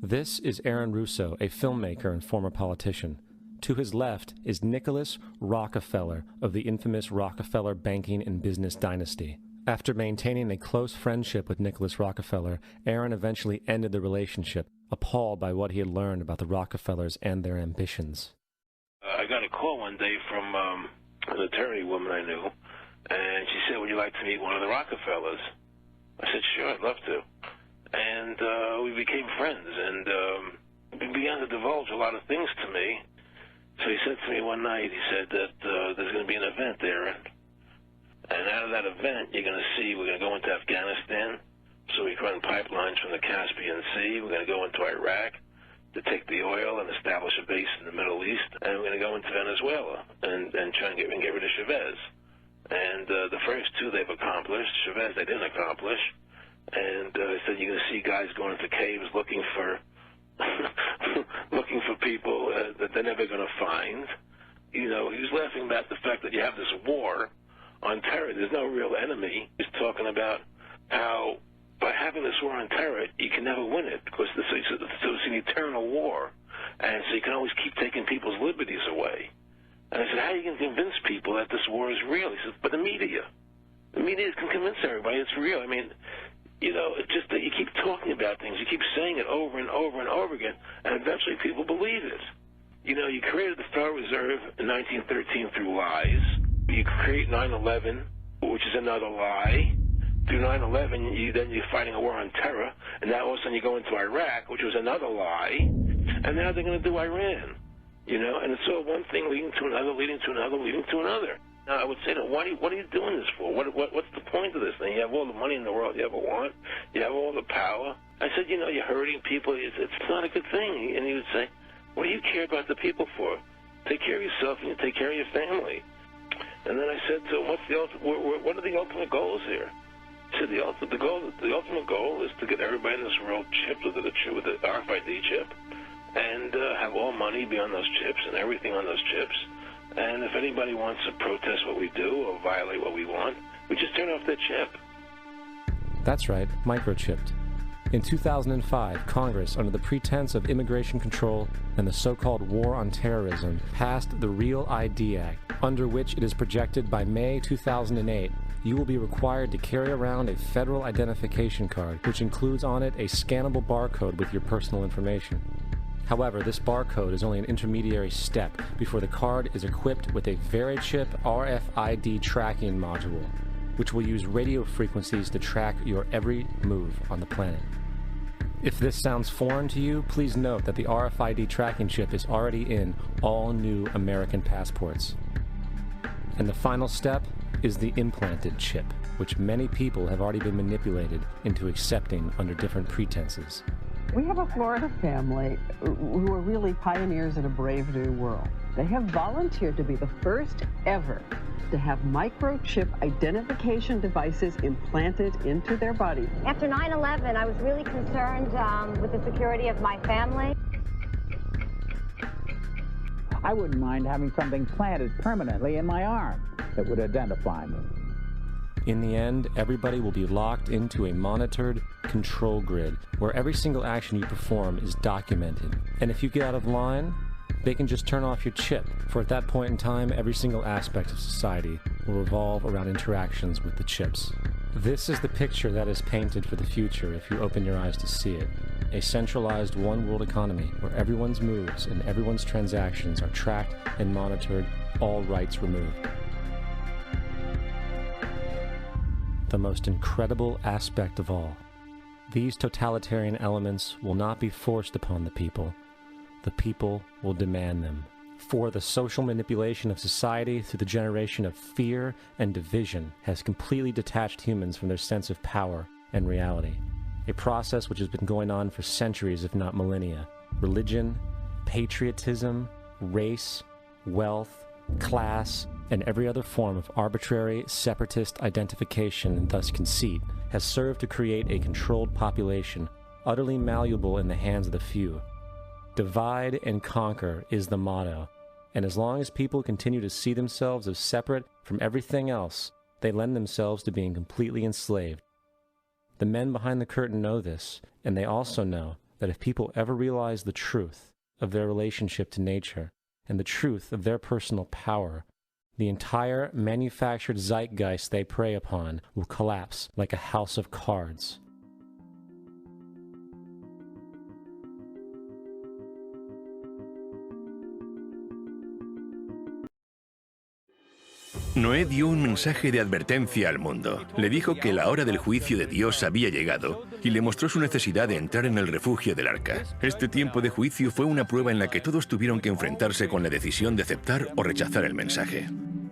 This is Aaron Russo, a filmmaker and former politician. To his left is Nicholas Rockefeller of the infamous Rockefeller banking and business dynasty. After maintaining a close friendship with Nicholas Rockefeller, Aaron eventually ended the relationship, appalled by what he had learned about the Rockefellers and their ambitions. I got a call one day from an attorney woman I knew, and she said, "Would you like to meet one of the Rockefellers?" I said, "Sure, I'd love to." And we became friends, and he began to divulge a lot of things to me. So he said to me one night, he said that there's going to be an event there, and out of that event, you're going to see we're going to go into Afghanistan, so we can run pipelines from the Caspian Sea. We're going to go into Iraq to take the oil and establish a base in the Middle East, and we're going to go into Venezuela and try and get rid of Chavez. And the first two they've accomplished. Chavez they didn't accomplish. And he said you're going to see guys going into caves looking for people that they're never going to find. You know, he was laughing about the fact that you have this war on terror. There's no real enemy. He's talking about how by having this war on terror, you can never win it because it's an eternal war. And so you can always keep taking people's liberties away. And I said, how are you going to convince people that this war is real? He said, but the media. The media can convince everybody it's real. I mean, you know, it's just that you keep talking about things. You keep saying it over and over and over again, and eventually people believe it. You know, you created the Federal Reserve in 1913 through lies. You create 9/11, which is another lie. Through 9/11, you're fighting a war on terror, and now all of a sudden you go into Iraq, which was another lie, and now they're going to do Iran. You know, and it's all one thing leading to another, leading to another, leading to another. Now, I would say, what are you doing this for? What's the point of this thing? You have all the money in the world you ever want. You have all the power. I said, you know, you're hurting people. It's not a good thing. And he would say, what do you care about the people for? Take care of yourself and you take care of your family. And then I said to him, what are the ultimate goals here? He said, the ultimate goal is to get everybody in this world chipped with the RFID chip and have all money be on those chips and everything on those chips. And if anybody wants to protest what we do or violate what we want, we just turn off their chip. That's right, microchipped. In 2005, Congress, under the pretense of immigration control and the so-called war on terrorism, passed the REAL ID Act, under which it is projected by May 2008, you will be required to carry around a federal identification card, which includes on it a scannable barcode with your personal information. However, this barcode is only an intermediary step before the card is equipped with a VeriChip RFID tracking module, which will use radio frequencies to track your every move on the planet. If this sounds foreign to you, please note that the RFID tracking chip is already in all new American passports. And the final step is the implanted chip, which many people have already been manipulated into accepting under different pretenses. We have a Florida family who are really pioneers in a brave new world. They have volunteered to be the first ever to have microchip identification devices implanted into their body. After 9/11, I was really concerned with the security of my family. I wouldn't mind having something planted permanently in my arm that would identify me. In the end, everybody will be locked into a monitored control grid where every single action you perform is documented. And if you get out of line, they can just turn off your chip, for at that point in time, every single aspect of society will revolve around interactions with the chips. This is the picture that is painted for the future if you open your eyes to see it. A centralized one-world economy where everyone's moves and everyone's transactions are tracked and monitored, all rights removed. The most incredible aspect of all. These totalitarian elements will not be forced upon the people. The people will demand them. For the social manipulation of society through the generation of fear and division has completely detached humans from their sense of power and reality. A process which has been going on for centuries, if not millennia. Religion, patriotism, race, wealth, class, and every other form of arbitrary, separatist identification and thus conceit has served to create a controlled population, utterly malleable in the hands of the few. Divide and conquer is the motto, and as long as people continue to see themselves as separate from everything else, they lend themselves to being completely enslaved. The men behind the curtain know this, and they also know that if people ever realize the truth of their relationship to nature and the truth of their personal power, the entire manufactured zeitgeist they prey upon will collapse like a house of cards. Noé dio un mensaje de advertencia al mundo. Le dijo que la hora del juicio de Dios había llegado y le mostró su necesidad de entrar en el refugio del arca. Este tiempo de juicio fue una prueba en la que todos tuvieron que enfrentarse con la decisión de aceptar o rechazar el mensaje.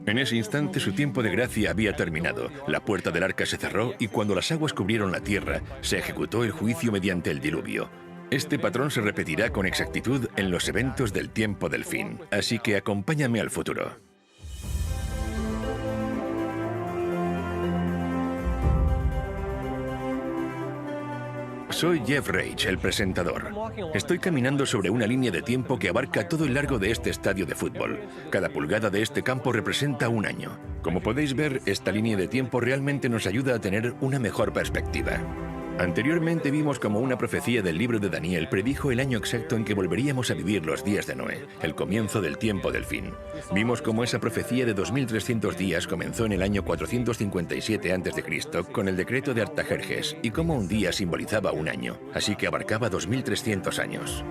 En ese instante su tiempo de gracia había terminado. La puerta del arca se cerró y cuando las aguas cubrieron la tierra, se ejecutó el juicio mediante el diluvio. Este patrón se repetirá con exactitud en los eventos del tiempo del fin. Así que acompáñame al futuro. Soy Jeff Rage, el presentador. Estoy caminando sobre una línea de tiempo que abarca todo el largo de este estadio de fútbol. Cada pulgada de este campo representa un año. Como podéis ver, esta línea de tiempo realmente nos ayuda a tener una mejor perspectiva. Anteriormente vimos como una profecía del libro de Daniel predijo el año exacto en que volveríamos a vivir los días de Noé, el comienzo del tiempo del fin. Vimos cómo esa profecía de 2300 días comenzó en el año 457 a.C. con el decreto de Artajerjes y cómo un día simbolizaba un año, así que abarcaba 2300 años.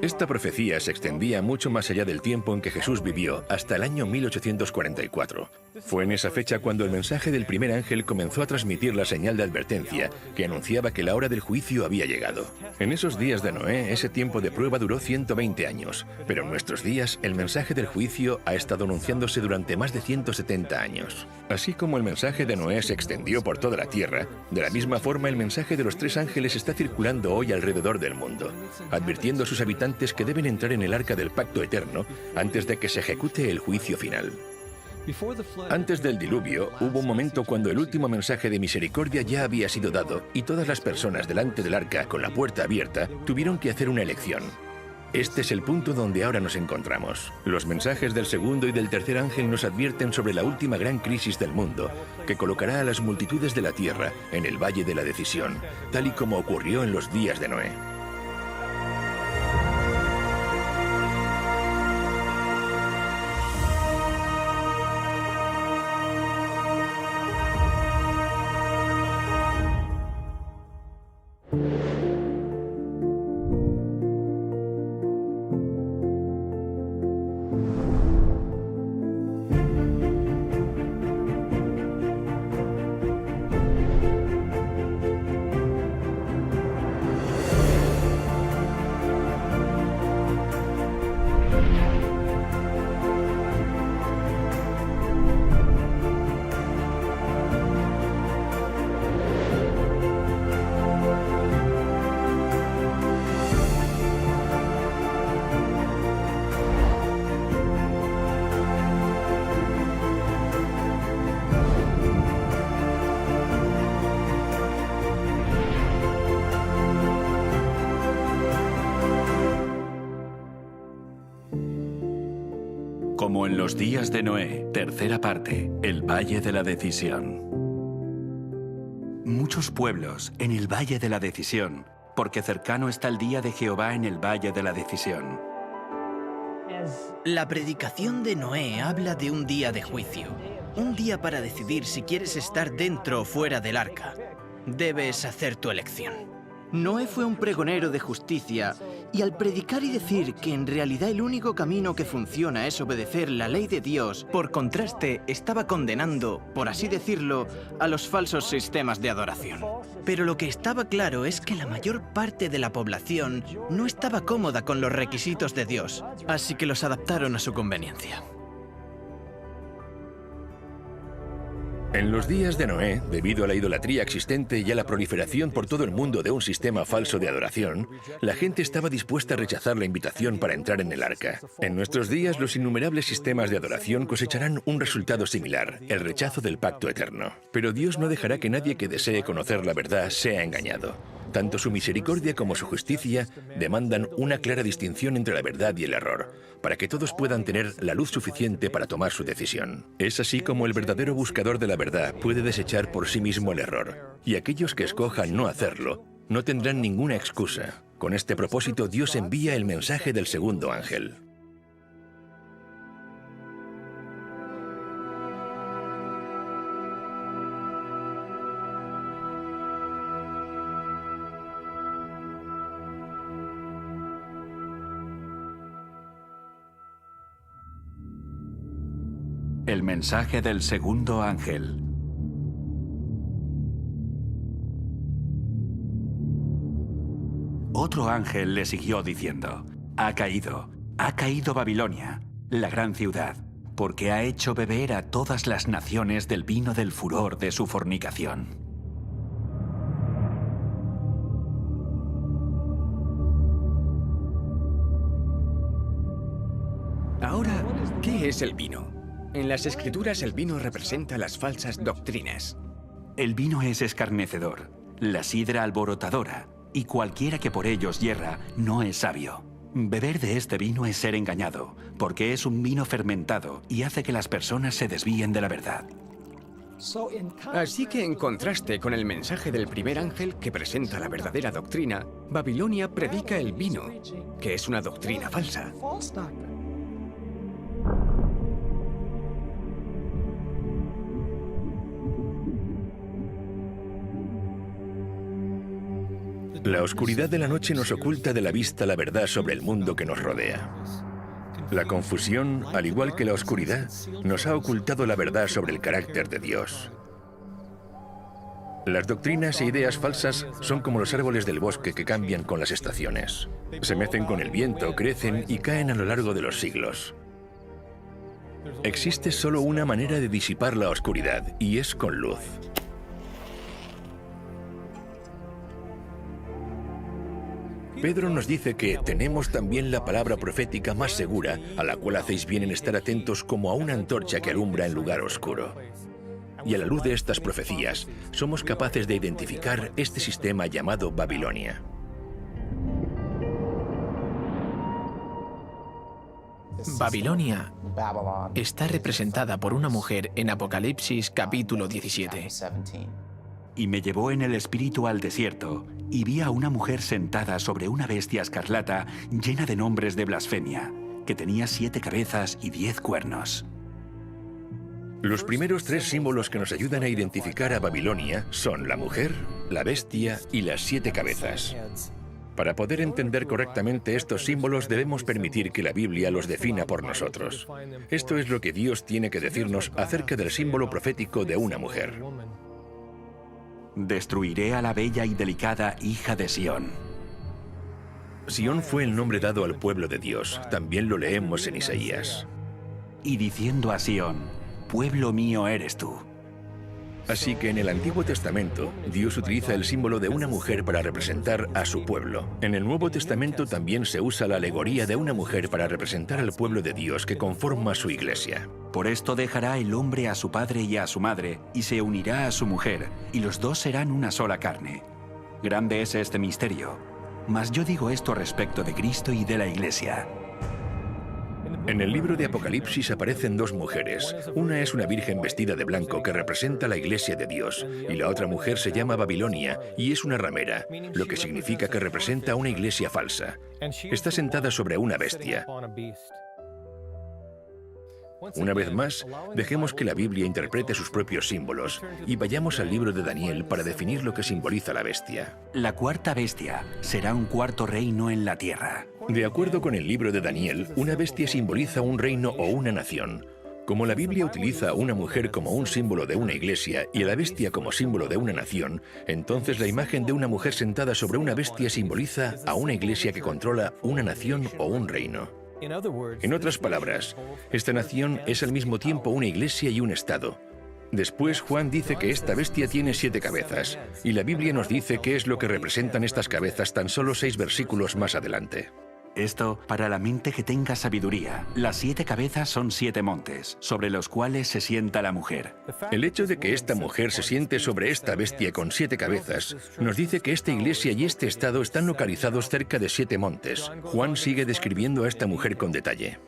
Esta profecía se extendía mucho más allá del tiempo en que Jesús vivió, hasta el año 1844. Fue en esa fecha cuando el mensaje del primer ángel comenzó a transmitir la señal de advertencia que anunciaba que la hora del juicio había llegado. En esos días de Noé, ese tiempo de prueba duró 120 años, pero en nuestros días el mensaje del juicio ha estado anunciándose durante más de 170 años. Así como el mensaje de Noé se extendió por toda la tierra, de la misma forma el mensaje de los tres ángeles está circulando hoy alrededor del mundo, advirtiendo a sus habitantes que deben entrar en el arca del pacto eterno antes de que se ejecute el juicio final. Antes del diluvio, hubo un momento cuando el último mensaje de misericordia ya había sido dado y todas las personas delante del arca con la puerta abierta tuvieron que hacer una elección. Este es el punto donde ahora nos encontramos. Los mensajes del segundo y del tercer ángel nos advierten sobre la última gran crisis del mundo, que colocará a las multitudes de la tierra en el valle de la decisión, tal y como ocurrió en los días de Noé. Como en los días de Noé, tercera parte, el Valle de la Decisión. Muchos pueblos en el Valle de la Decisión, porque cercano está el día de Jehová en el Valle de la Decisión. La predicación de Noé habla de un día de juicio, un día para decidir si quieres estar dentro o fuera del arca. Debes hacer tu elección. Noé fue un pregonero de justicia y al predicar y decir que en realidad el único camino que funciona es obedecer la ley de Dios, por contraste estaba condenando, por así decirlo, a los falsos sistemas de adoración. Pero lo que estaba claro es que la mayor parte de la población no estaba cómoda con los requisitos de Dios, así que los adaptaron a su conveniencia. En los días de Noé, debido a la idolatría existente y a la proliferación por todo el mundo de un sistema falso de adoración, la gente estaba dispuesta a rechazar la invitación para entrar en el arca. En nuestros días, los innumerables sistemas de adoración cosecharán un resultado similar, el rechazo del pacto eterno. Pero Dios no dejará que nadie que desee conocer la verdad sea engañado. Tanto su misericordia como su justicia demandan una clara distinción entre la verdad y el error, para que todos puedan tener la luz suficiente para tomar su decisión. Es así como el verdadero buscador de la verdad puede desechar por sí mismo el error, y aquellos que escojan no hacerlo no tendrán ninguna excusa. Con este propósito, Dios envía el mensaje del segundo ángel. El mensaje del segundo ángel. Otro ángel le siguió diciendo: ha caído Babilonia, la gran ciudad, porque ha hecho beber a todas las naciones del vino del furor de su fornicación. Ahora, ¿qué es el vino? En las Escrituras el vino representa las falsas doctrinas. El vino es escarnecedor, la sidra alborotadora, y cualquiera que por ellos yerra no es sabio. Beber de este vino es ser engañado, porque es un vino fermentado y hace que las personas se desvíen de la verdad. Así que en contraste con el mensaje del primer ángel que presenta la verdadera doctrina, Babilonia predica el vino, que es una doctrina falsa. La oscuridad de la noche nos oculta de la vista la verdad sobre el mundo que nos rodea. La confusión, al igual que la oscuridad, nos ha ocultado la verdad sobre el carácter de Dios. Las doctrinas e ideas falsas son como los árboles del bosque que cambian con las estaciones. Se mecen con el viento, crecen y caen a lo largo de los siglos. Existe solo una manera de disipar la oscuridad, y es con luz. Pedro nos dice que tenemos también la palabra profética más segura, a la cual hacéis bien en estar atentos como a una antorcha que alumbra en lugar oscuro. Y a la luz de estas profecías, somos capaces de identificar este sistema llamado Babilonia. Babilonia está representada por una mujer en Apocalipsis capítulo 17. Y me llevó en el espíritu al desierto, y vi a una mujer sentada sobre una bestia escarlata llena de nombres de blasfemia, que tenía 7 cabezas y 10 cuernos. Los primeros 3 símbolos que nos ayudan a identificar a Babilonia son la mujer, la bestia y las 7 cabezas. Para poder entender correctamente estos símbolos debemos permitir que la Biblia los defina por nosotros. Esto es lo que Dios tiene que decirnos acerca del símbolo profético de una mujer. Destruiré a la bella y delicada hija de Sión. Sión fue el nombre dado al pueblo de Dios. También lo leemos en Isaías. Y diciendo a Sión: pueblo mío eres tú. Así que en el Antiguo Testamento, Dios utiliza el símbolo de una mujer para representar a su pueblo. En el Nuevo Testamento también se usa la alegoría de una mujer para representar al pueblo de Dios que conforma su iglesia. Por esto dejará el hombre a su padre y a su madre, y se unirá a su mujer, y los dos serán una sola carne. Grande es este misterio, mas yo digo esto respecto de Cristo y de la iglesia. En el libro de Apocalipsis aparecen 2 mujeres. Una es una virgen vestida de blanco que representa la iglesia de Dios, y la otra mujer se llama Babilonia y es una ramera, lo que significa que representa una iglesia falsa. Está sentada sobre una bestia. Una vez más, dejemos que la Biblia interprete sus propios símbolos y vayamos al libro de Daniel para definir lo que simboliza la bestia. La cuarta bestia será un cuarto reino en la tierra. De acuerdo con el libro de Daniel, una bestia simboliza un reino o una nación. Como la Biblia utiliza a una mujer como un símbolo de una iglesia y a la bestia como símbolo de una nación, entonces la imagen de una mujer sentada sobre una bestia simboliza a una iglesia que controla una nación o un reino. En otras palabras, esta nación es al mismo tiempo una iglesia y un estado. Después Juan dice que esta bestia tiene 7 cabezas, y la Biblia nos dice qué es lo que representan estas cabezas tan solo 6 versículos más adelante. Esto para la mente que tenga sabiduría. Las 7 cabezas son 7 montes, sobre los cuales se sienta la mujer. El hecho de que esta mujer se siente sobre esta bestia con 7 cabezas nos dice que esta iglesia y este estado están localizados cerca de 7 montes. Juan sigue describiendo a esta mujer con detalle.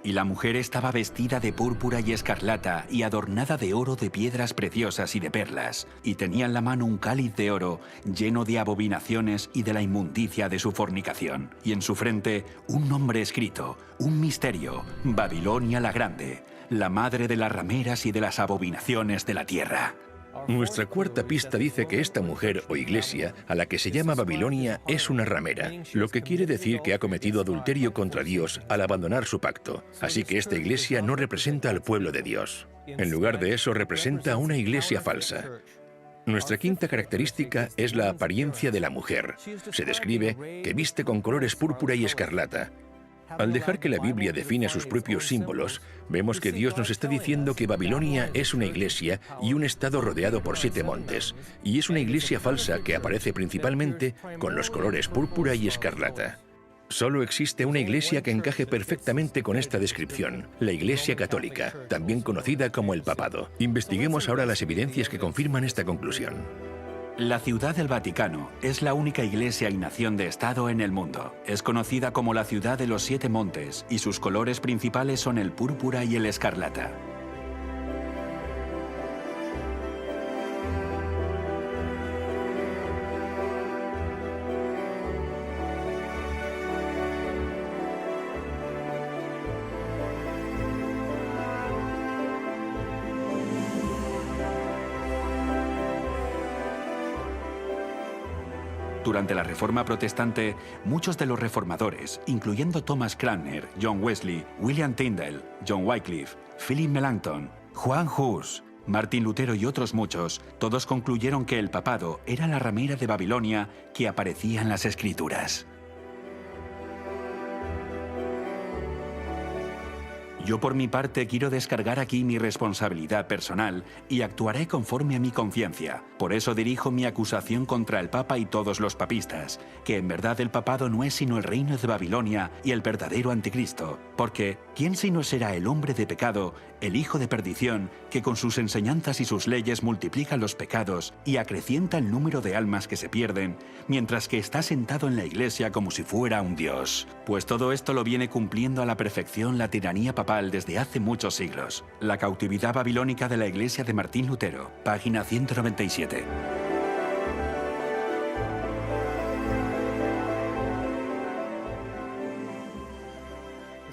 Y la mujer estaba vestida de púrpura y escarlata y adornada de oro, de piedras preciosas y de perlas, y tenía en la mano un cáliz de oro lleno de abominaciones y de la inmundicia de su fornicación, y en su frente un nombre escrito, un misterio: Babilonia la Grande, la madre de las rameras y de las abominaciones de la tierra. Nuestra cuarta pista dice que esta mujer o iglesia, a la que se llama Babilonia, es una ramera, lo que quiere decir que ha cometido adulterio contra Dios al abandonar su pacto. Así que esta iglesia no representa al pueblo de Dios. En lugar de eso, representa a una iglesia falsa. Nuestra quinta característica es la apariencia de la mujer. Se describe que viste con colores púrpura y escarlata. Al dejar que la Biblia define sus propios símbolos, vemos que Dios nos está diciendo que Babilonia es una iglesia y un estado rodeado por 7 montes, y es una iglesia falsa que aparece principalmente con los colores púrpura y escarlata. Solo existe una iglesia que encaje perfectamente con esta descripción, la Iglesia Católica, también conocida como el Papado. Investiguemos ahora las evidencias que confirman esta conclusión. La Ciudad del Vaticano es la única iglesia y nación de Estado en el mundo. Es conocida como la Ciudad de los 7 Montes y sus colores principales son el púrpura y el escarlata. Durante la Reforma Protestante, muchos de los reformadores, incluyendo Thomas Cranmer, John Wesley, William Tyndale, John Wycliffe, Philip Melanchthon, Juan Hus, Martín Lutero y otros muchos, todos concluyeron que el papado era la ramera de Babilonia que aparecía en las Escrituras. Yo por mi parte quiero descargar aquí mi responsabilidad personal y actuaré conforme a mi conciencia. Por eso dirijo mi acusación contra el Papa y todos los papistas, que en verdad el papado no es sino el reino de Babilonia y el verdadero anticristo. Porque, ¿quién sino será el hombre de pecado, el hijo de perdición, que con sus enseñanzas y sus leyes multiplica los pecados y acrecienta el número de almas que se pierden, mientras que está sentado en la iglesia como si fuera un dios? Pues todo esto lo viene cumpliendo a la perfección la tiranía papal desde hace muchos siglos. La cautividad babilónica de la iglesia de Martín Lutero, página 197.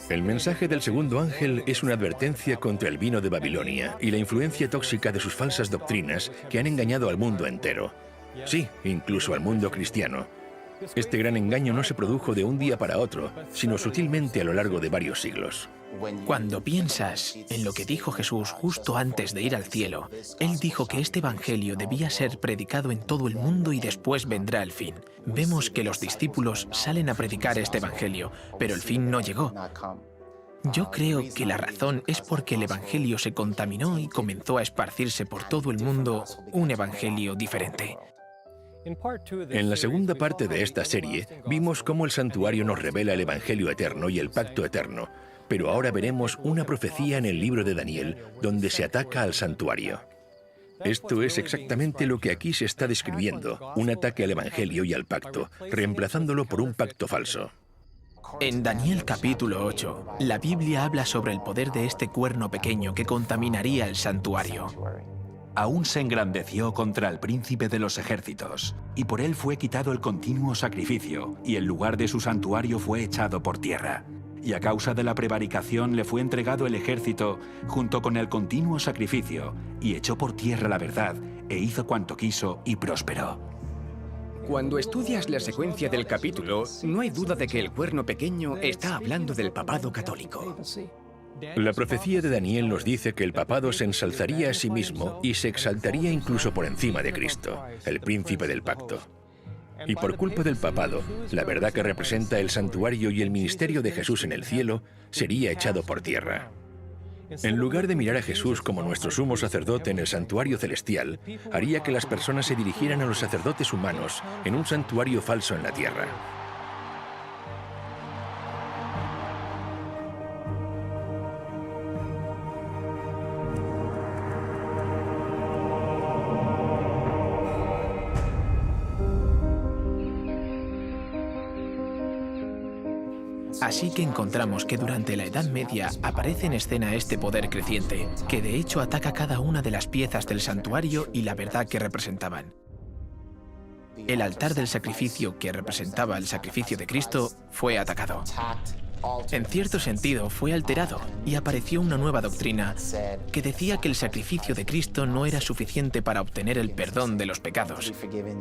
El mensaje del segundo ángel es una advertencia contra el vino de Babilonia y la influencia tóxica de sus falsas doctrinas que han engañado al mundo entero. Sí, incluso al mundo cristiano. Este gran engaño no se produjo de un día para otro, sino sutilmente a lo largo de varios siglos. Cuando piensas en lo que dijo Jesús justo antes de ir al cielo, Él dijo que este evangelio debía ser predicado en todo el mundo y después vendrá el fin. Vemos que los discípulos salen a predicar este evangelio, pero el fin no llegó. Yo creo que la razón es porque el evangelio se contaminó y comenzó a esparcirse por todo el mundo un evangelio diferente. En la segunda parte de esta serie, vimos cómo el santuario nos revela el evangelio eterno y el pacto eterno, pero ahora veremos una profecía en el libro de Daniel donde se ataca al santuario. Esto es exactamente lo que aquí se está describiendo, un ataque al evangelio y al pacto, reemplazándolo por un pacto falso. En Daniel capítulo 8, la Biblia habla sobre el poder de este cuerno pequeño que contaminaría el santuario. Aún se engrandeció contra el príncipe de los ejércitos, y por él fue quitado el continuo sacrificio, y el lugar de su santuario fue echado por tierra. Y a causa de la prevaricación le fue entregado el ejército junto con el continuo sacrificio, y echó por tierra la verdad, e hizo cuanto quiso y prosperó. Cuando estudias la secuencia del capítulo, no hay duda de que el cuerno pequeño está hablando del papado católico. La profecía de Daniel nos dice que el papado se ensalzaría a sí mismo y se exaltaría incluso por encima de Cristo, el príncipe del pacto. Y por culpa del papado, la verdad que representa el santuario y el ministerio de Jesús en el cielo sería echado por tierra. En lugar de mirar a Jesús como nuestro sumo sacerdote en el santuario celestial, haría que las personas se dirigieran a los sacerdotes humanos en un santuario falso en la tierra. Así que encontramos que durante la Edad Media aparece en escena este poder creciente, que de hecho ataca cada una de las piezas del santuario y la verdad que representaban. El altar del sacrificio, que representaba el sacrificio de Cristo, fue atacado. En cierto sentido, fue alterado y apareció una nueva doctrina que decía que el sacrificio de Cristo no era suficiente para obtener el perdón de los pecados.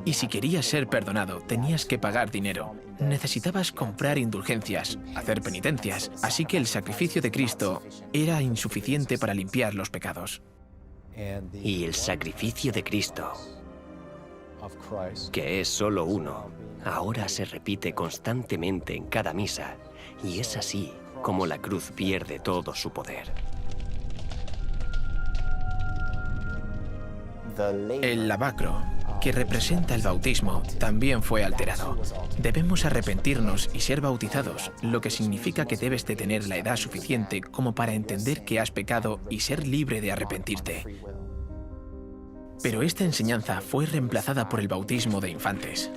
Y si querías ser perdonado, tenías que pagar dinero. Necesitabas comprar indulgencias, hacer penitencias. Así que el sacrificio de Cristo era insuficiente para limpiar los pecados. Y el sacrificio de Cristo, que es solo uno, ahora se repite constantemente en cada misa. Y es así como la cruz pierde todo su poder. El lavacro, que representa el bautismo, también fue alterado. Debemos arrepentirnos y ser bautizados, lo que significa que debes de tener la edad suficiente como para entender que has pecado y ser libre de arrepentirte. Pero esta enseñanza fue reemplazada por el bautismo de infantes.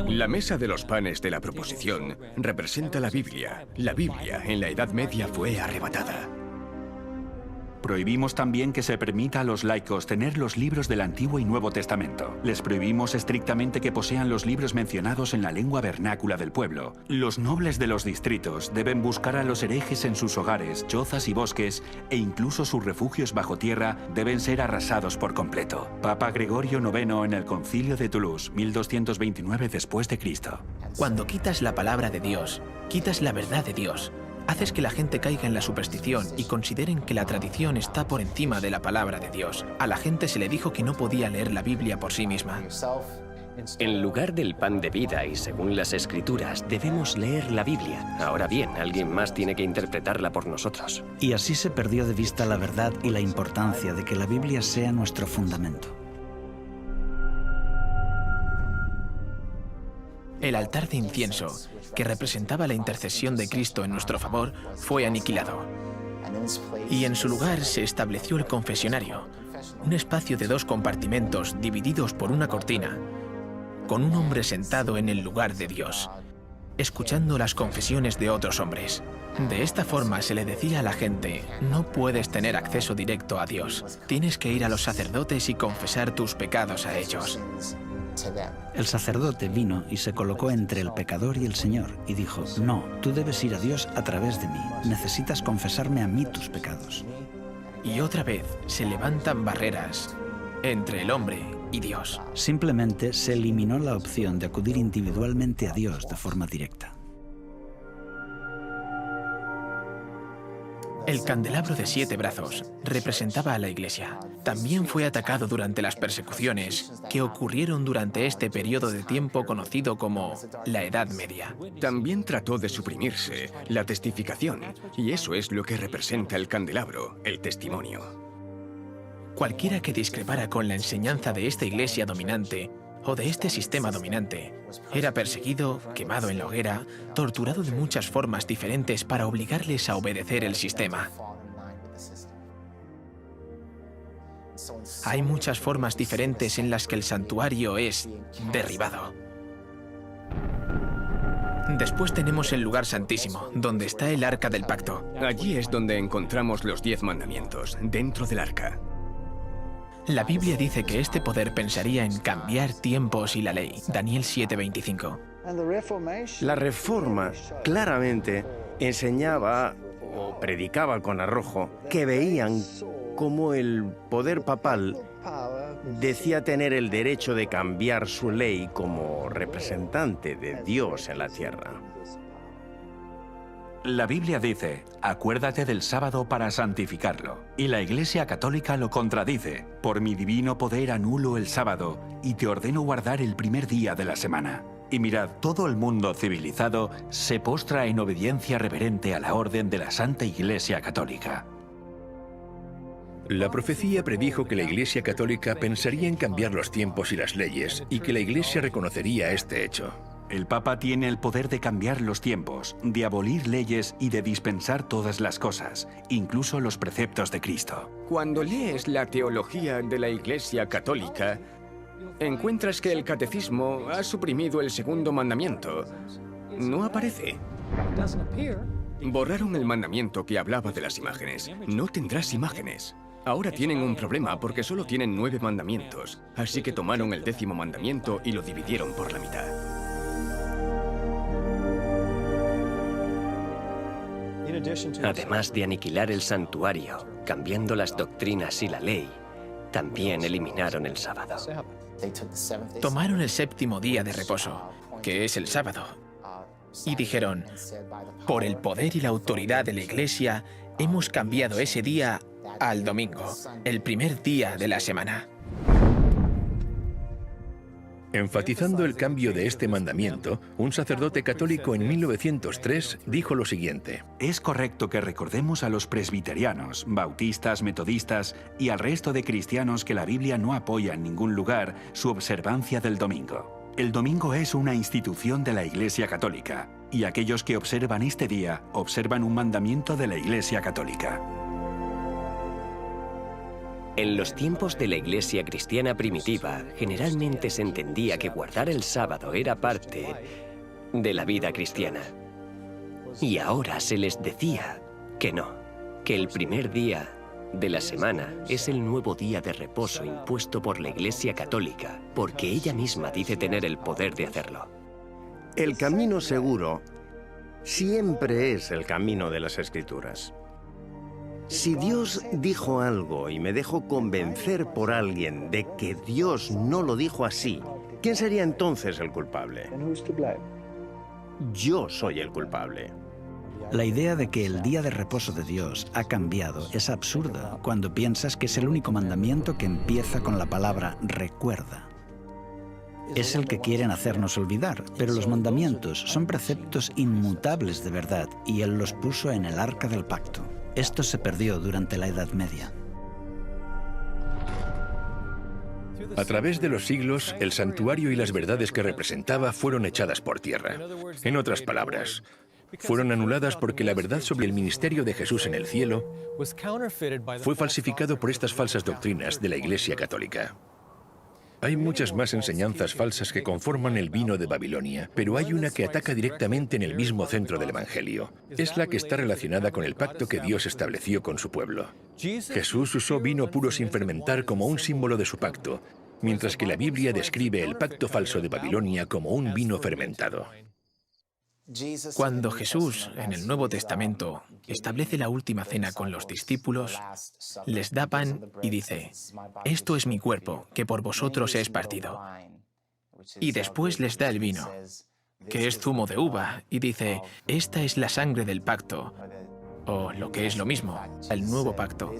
La mesa de los panes de la proposición representa la Biblia. La Biblia en la Edad Media fue arrebatada. Prohibimos también que se permita a los laicos tener los libros del Antiguo y Nuevo Testamento. Les prohibimos estrictamente que posean los libros mencionados en la lengua vernácula del pueblo. Los nobles de los distritos deben buscar a los herejes en sus hogares, chozas y bosques, e incluso sus refugios bajo tierra deben ser arrasados por completo. Papa Gregorio IX en el Concilio de Toulouse, 1229 después de Cristo. Cuando quitas la palabra de Dios, quitas la verdad de Dios. Haces que la gente caiga en la superstición y consideren que la tradición está por encima de la palabra de Dios. A la gente se le dijo que no podía leer la Biblia por sí misma. En lugar del pan de vida y según las Escrituras, debemos leer la Biblia. Ahora bien, alguien más tiene que interpretarla por nosotros. Y así se perdió de vista la verdad y la importancia de que la Biblia sea nuestro fundamento. El altar de incienso, que representaba la intercesión de Cristo en nuestro favor, fue aniquilado. Y en su lugar se estableció el confesionario, un espacio de 2 compartimentos divididos por una cortina, con un hombre sentado en el lugar de Dios, escuchando las confesiones de otros hombres. De esta forma se le decía a la gente, no puedes tener acceso directo a Dios, tienes que ir a los sacerdotes y confesar tus pecados a ellos. El sacerdote vino y se colocó entre el pecador y el Señor y dijo, no, tú debes ir a Dios a través de mí, necesitas confesarme a mí tus pecados. Y otra vez se levantan barreras entre el hombre y Dios. Simplemente se eliminó la opción de acudir individualmente a Dios de forma directa. El candelabro de 7 brazos representaba a la Iglesia. También fue atacado durante las persecuciones que ocurrieron durante este periodo de tiempo conocido como la Edad Media. También trató de suprimirse la testificación, y eso es lo que representa el candelabro, el testimonio. Cualquiera que discrepara con la enseñanza de esta Iglesia dominante o de este sistema dominante era perseguido, quemado en la hoguera, torturado de muchas formas diferentes para obligarles a obedecer el sistema. Hay muchas formas diferentes en las que el santuario es derribado. Después tenemos el lugar santísimo, donde está el Arca del Pacto. Allí es donde encontramos los 10 mandamientos, dentro del arca. La Biblia dice que este poder pensaría en cambiar tiempos y la ley. Daniel 7:25. La Reforma claramente enseñaba o predicaba con arrojo que veían cómo el poder papal decía tener el derecho de cambiar su ley como representante de Dios en la tierra. La Biblia dice, acuérdate del sábado para santificarlo. Y la Iglesia Católica lo contradice. Por mi divino poder anulo el sábado y te ordeno guardar el primer día de la semana. Y mirad, todo el mundo civilizado se postra en obediencia reverente a la orden de la Santa Iglesia Católica. La profecía predijo que la Iglesia Católica pensaría en cambiar los tiempos y las leyes, y que la Iglesia reconocería este hecho. El Papa tiene el poder de cambiar los tiempos, de abolir leyes y de dispensar todas las cosas, incluso los preceptos de Cristo. Cuando lees la teología de la Iglesia Católica, encuentras que el catecismo ha suprimido el segundo mandamiento. No aparece. Borraron el mandamiento que hablaba de las imágenes. No tendrás imágenes. Ahora tienen un problema porque solo tienen 9 mandamientos. Así que tomaron el 10º mandamiento y lo dividieron por la mitad. Además de aniquilar el santuario, cambiando las doctrinas y la ley, también eliminaron el sábado. Tomaron el 7º día de reposo, que es el sábado, y dijeron, por el poder y la autoridad de la Iglesia, hemos cambiado ese día al domingo, el primer día de la semana. Enfatizando el cambio de este mandamiento, un sacerdote católico en 1903 dijo lo siguiente: es correcto que recordemos a los presbiterianos, bautistas, metodistas y al resto de cristianos que la Biblia no apoya en ningún lugar su observancia del domingo. El domingo es una institución de la Iglesia Católica, y aquellos que observan este día observan un mandamiento de la Iglesia Católica. En los tiempos de la Iglesia cristiana primitiva, generalmente se entendía que guardar el sábado era parte de la vida cristiana. Y ahora se les decía que no, que el primer día de la semana es el nuevo día de reposo impuesto por la Iglesia Católica, porque ella misma dice tener el poder de hacerlo. El camino seguro siempre es el camino de las Escrituras. Si Dios dijo algo y me dejo convencer por alguien de que Dios no lo dijo así, ¿quién sería entonces el culpable? Yo soy el culpable. La idea de que el día de reposo de Dios ha cambiado es absurda cuando piensas que es el único mandamiento que empieza con la palabra recuerda. Es el que quieren hacernos olvidar, pero los mandamientos son preceptos inmutables de verdad y Él los puso en el arca del pacto. Esto se perdió durante la Edad Media. A través de los siglos, el santuario y las verdades que representaba fueron echadas por tierra. En otras palabras, fueron anuladas porque la verdad sobre el ministerio de Jesús en el cielo fue falsificado por estas falsas doctrinas de la Iglesia Católica. Hay muchas más enseñanzas falsas que conforman el vino de Babilonia, pero hay una que ataca directamente en el mismo centro del Evangelio. Es la que está relacionada con el pacto que Dios estableció con su pueblo. Jesús usó vino puro sin fermentar como un símbolo de su pacto, mientras que la Biblia describe el pacto falso de Babilonia como un vino fermentado. Cuando Jesús, en el Nuevo Testamento, establece la última cena con los discípulos, les da pan y dice, «Esto es mi cuerpo, que por vosotros es partido». Y después les da el vino, que es zumo de uva, y dice, «Esta es la sangre del pacto», o lo que es lo mismo, el nuevo pacto.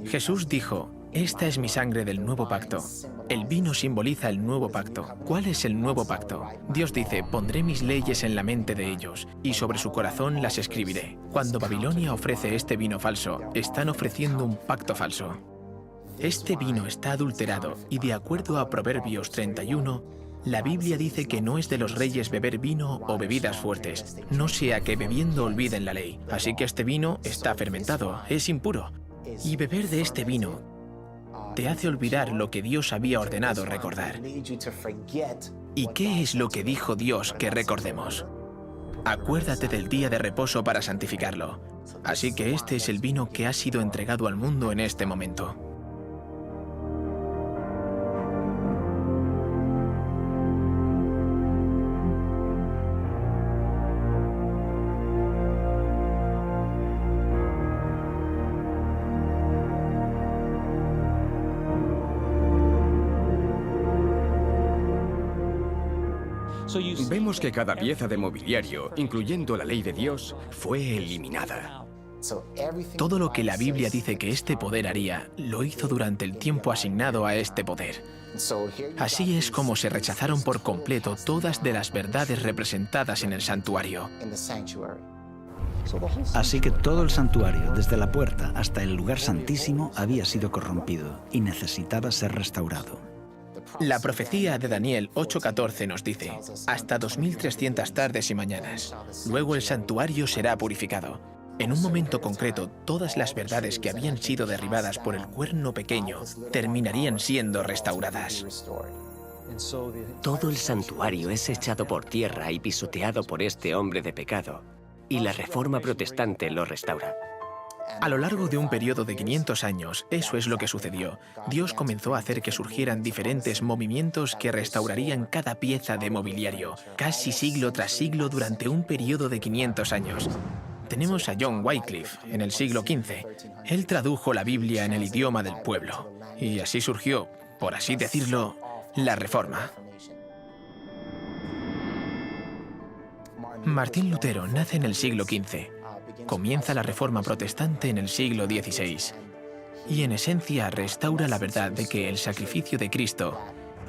Jesús dijo, «Esta es mi sangre del nuevo pacto». El vino simboliza el nuevo pacto. ¿Cuál es el nuevo pacto? Dios dice, pondré mis leyes en la mente de ellos, y sobre su corazón las escribiré. Cuando Babilonia ofrece este vino falso, están ofreciendo un pacto falso. Este vino está adulterado, y de acuerdo a Proverbios 31, la Biblia dice que no es de los reyes beber vino o bebidas fuertes, no sea que bebiendo olviden la ley. Así que este vino está fermentado, es impuro. Y beber de este vino te hace olvidar lo que Dios había ordenado recordar. ¿Y qué es lo que dijo Dios que recordemos? Acuérdate del día de reposo para santificarlo. Así que este es el vino que ha sido entregado al mundo en este momento. Vemos que cada pieza de mobiliario, incluyendo la ley de Dios, fue eliminada. Todo lo que la Biblia dice que este poder haría, lo hizo durante el tiempo asignado a este poder. Así es como se rechazaron por completo todas de las verdades representadas en el santuario. Así que todo el santuario, desde la puerta hasta el lugar santísimo, había sido corrompido y necesitaba ser restaurado. La profecía de Daniel 8:14 nos dice, hasta 2300 tardes y mañanas. Luego el santuario será purificado. En un momento concreto, todas las verdades que habían sido derribadas por el cuerno pequeño terminarían siendo restauradas. Todo el santuario es echado por tierra y pisoteado por este hombre de pecado, y la Reforma Protestante lo restaura. A lo largo de un periodo de 500 años, eso es lo que sucedió. Dios comenzó a hacer que surgieran diferentes movimientos que restaurarían cada pieza de mobiliario, casi siglo tras siglo durante un periodo de 500 años. Tenemos a John Wycliffe en el siglo XV. Él tradujo la Biblia en el idioma del pueblo, y así surgió, por así decirlo, la Reforma. Martín Lutero nace en el siglo XV. Comienza la Reforma Protestante en el siglo XVI. Y en esencia restaura la verdad de que el sacrificio de Cristo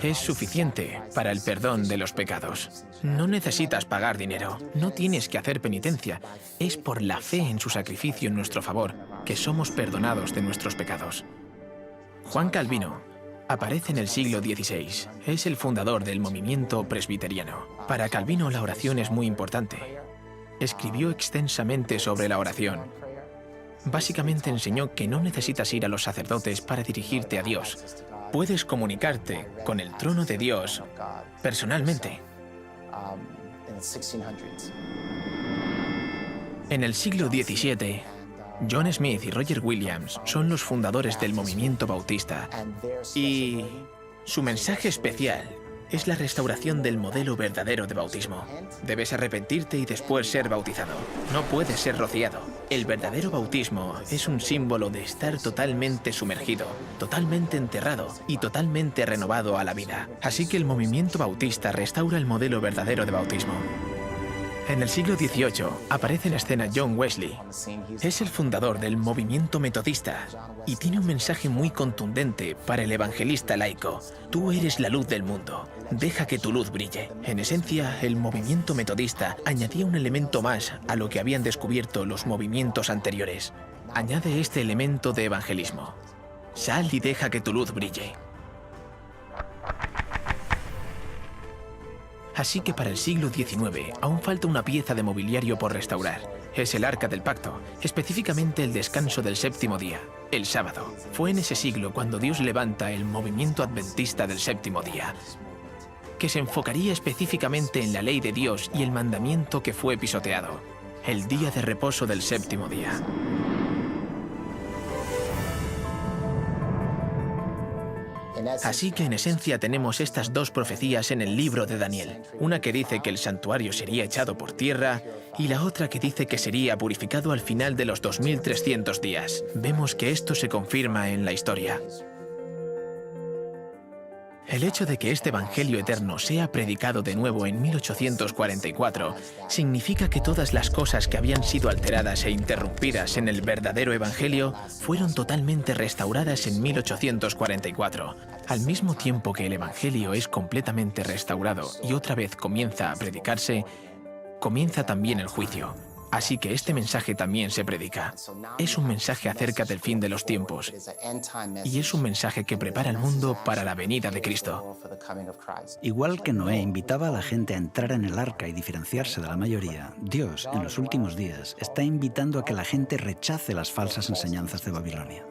es suficiente para el perdón de los pecados. No necesitas pagar dinero, no tienes que hacer penitencia. Es por la fe en su sacrificio en nuestro favor que somos perdonados de nuestros pecados. Juan Calvino aparece en el siglo XVI. Es el fundador del movimiento presbiteriano. Para Calvino la oración es muy importante. Escribió extensamente sobre la oración. Básicamente enseñó que no necesitas ir a los sacerdotes para dirigirte a Dios. Puedes comunicarte con el trono de Dios personalmente. En el siglo XVII, John Smith y Roger Williams son los fundadores del movimiento bautista. Y su mensaje especial es la restauración del modelo verdadero de bautismo. Debes arrepentirte y después ser bautizado. No puedes ser rociado. El verdadero bautismo es un símbolo de estar totalmente sumergido, totalmente enterrado y totalmente renovado a la vida. Así que el movimiento bautista restaura el modelo verdadero de bautismo. En el siglo XVIII aparece en escena John Wesley. Es el fundador del movimiento metodista y tiene un mensaje muy contundente para el evangelista laico. Tú eres la luz del mundo. Deja que tu luz brille. En esencia, el movimiento metodista añadía un elemento más a lo que habían descubierto los movimientos anteriores. Añade este elemento de evangelismo. Sal y deja que tu luz brille. Así que para el siglo XIX aún falta una pieza de mobiliario por restaurar. Es el Arca del Pacto, específicamente el descanso del séptimo día, el sábado. Fue en ese siglo cuando Dios levanta el movimiento adventista del séptimo día, que se enfocaría específicamente en la ley de Dios y el mandamiento que fue pisoteado, el día de reposo del séptimo día. Así que en esencia tenemos estas dos profecías en el libro de Daniel. Una que dice que el santuario sería echado por tierra y la otra que dice que sería purificado al final de los 2300 días. Vemos que esto se confirma en la historia. El hecho de que este Evangelio eterno sea predicado de nuevo en 1844 significa que todas las cosas que habían sido alteradas e interrumpidas en el verdadero Evangelio fueron totalmente restauradas en 1844. Al mismo tiempo que el Evangelio es completamente restaurado y otra vez comienza a predicarse, comienza también el juicio. Así que este mensaje también se predica. Es un mensaje acerca del fin de los tiempos. Y es un mensaje que prepara al mundo para la venida de Cristo. Igual que Noé invitaba a la gente a entrar en el arca y diferenciarse de la mayoría, Dios, en los últimos días, está invitando a que la gente rechace las falsas enseñanzas de Babilonia.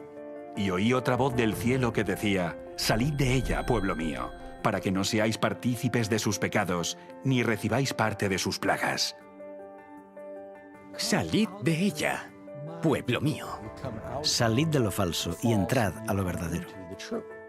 Y oí otra voz del cielo que decía: «Salid de ella, pueblo mío, para que no seáis partícipes de sus pecados, ni recibáis parte de sus plagas». Salid de ella, pueblo mío. Salid de lo falso y entrad a lo verdadero.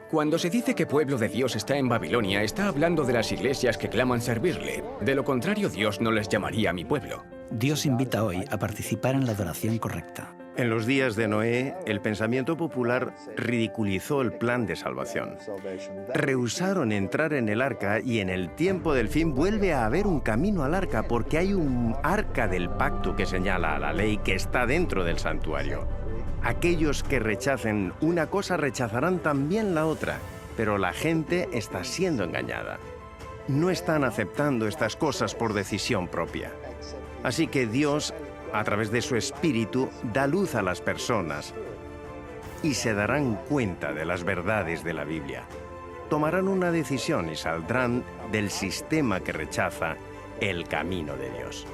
Cuando se dice que pueblo de Dios está en Babilonia, está hablando de las iglesias que claman servirle. De lo contrario, Dios no les llamaría mi pueblo. Dios invita hoy a participar en la adoración correcta. En los días de Noé, el pensamiento popular ridiculizó el plan de salvación. Rehusaron entrar en el arca y en el tiempo del fin vuelve a haber un camino al arca porque hay un arca del pacto que señala a la ley que está dentro del santuario. Aquellos que rechacen una cosa rechazarán también la otra, pero la gente está siendo engañada. No están aceptando estas cosas por decisión propia. Así que Dios, a través de su espíritu, da luz a las personas y se darán cuenta de las verdades de la Biblia. Tomarán una decisión y saldrán del sistema que rechaza el camino de Dios.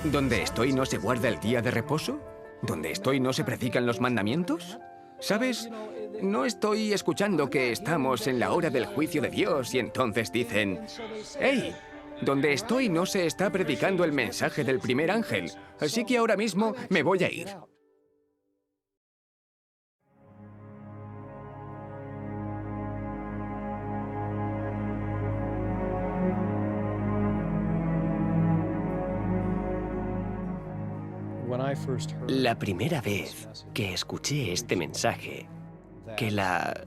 ¿Donde estoy no se guarda el día de reposo? ¿Donde estoy no se predican los mandamientos? ¿Sabes? No estoy escuchando que estamos en la hora del juicio de Dios y entonces dicen, ¡hey! Donde estoy no se está predicando el mensaje del primer ángel, así que ahora mismo me voy a ir. La primera vez que escuché este mensaje, que la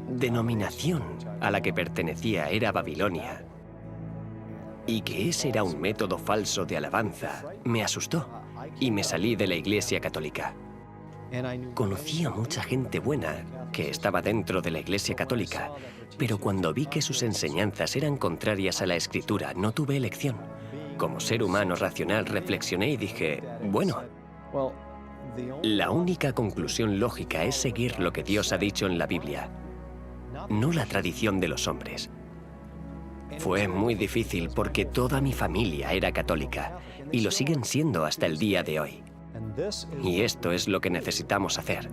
denominación a la que pertenecía era Babilonia, y que ese era un método falso de alabanza, me asustó y me salí de la Iglesia Católica. Conocí a mucha gente buena que estaba dentro de la Iglesia Católica, pero cuando vi que sus enseñanzas eran contrarias a la Escritura, no tuve elección. Como ser humano racional reflexioné y dije, bueno, la única conclusión lógica es seguir lo que Dios ha dicho en la Biblia, no la tradición de los hombres. Fue muy difícil porque toda mi familia era católica y lo siguen siendo hasta el día de hoy. Y esto es lo que necesitamos hacer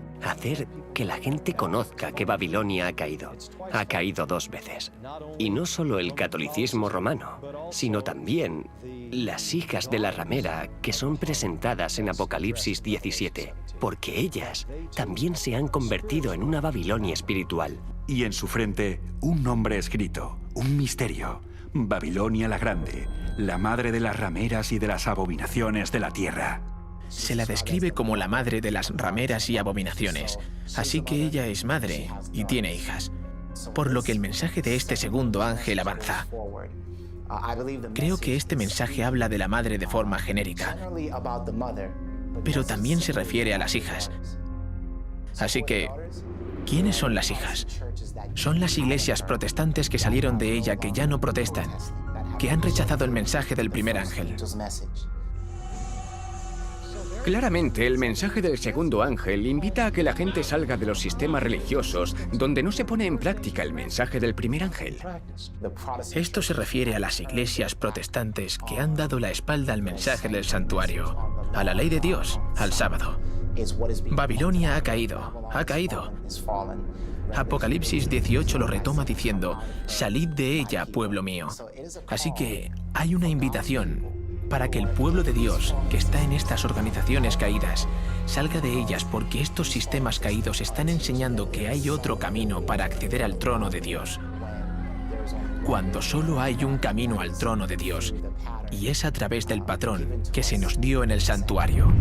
que la gente conozca que Babilonia ha caído. Ha caído 2 veces. Y no solo el catolicismo romano, sino también las hijas de la ramera que son presentadas en Apocalipsis 17, porque ellas también se han convertido en una Babilonia espiritual. Y en su frente, un nombre escrito, un misterio. Babilonia la Grande, la madre de las rameras y de las abominaciones de la tierra. Se la describe como la madre de las rameras y abominaciones, así que ella es madre y tiene hijas, por lo que el mensaje de este segundo ángel avanza. Creo que este mensaje habla de la madre de forma genérica, pero también se refiere a las hijas. Así que, ¿quiénes son las hijas? Son las iglesias protestantes que salieron de ella que ya no protestan, que han rechazado el mensaje del primer ángel. Claramente, el mensaje del segundo ángel invita a que la gente salga de los sistemas religiosos donde no se pone en práctica el mensaje del primer ángel. Esto se refiere a las iglesias protestantes que han dado la espalda al mensaje del santuario, a la ley de Dios, al sábado. Babilonia ha caído, ha caído. Apocalipsis 18 lo retoma diciendo, salid de ella, pueblo mío. Así que hay una invitación para que el pueblo de Dios, que está en estas organizaciones caídas, salga de ellas porque estos sistemas caídos están enseñando que hay otro camino para acceder al trono de Dios. Cuando solo hay un camino al trono de Dios, y es a través del patrón que se nos dio en el santuario.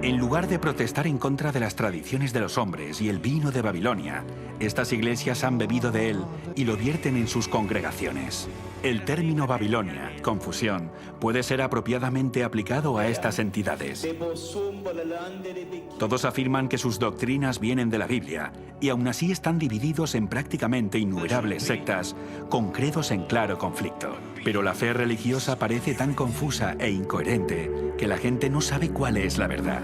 En lugar de protestar en contra de las tradiciones de los hombres y el vino de Babilonia, estas iglesias han bebido de él y lo vierten en sus congregaciones. El término Babilonia, confusión, puede ser apropiadamente aplicado a estas entidades. Todos afirman que sus doctrinas vienen de la Biblia y aún así están divididos en prácticamente innumerables sectas con credos en claro conflicto. Pero la fe religiosa parece tan confusa e incoherente que la gente no sabe cuál es la verdad.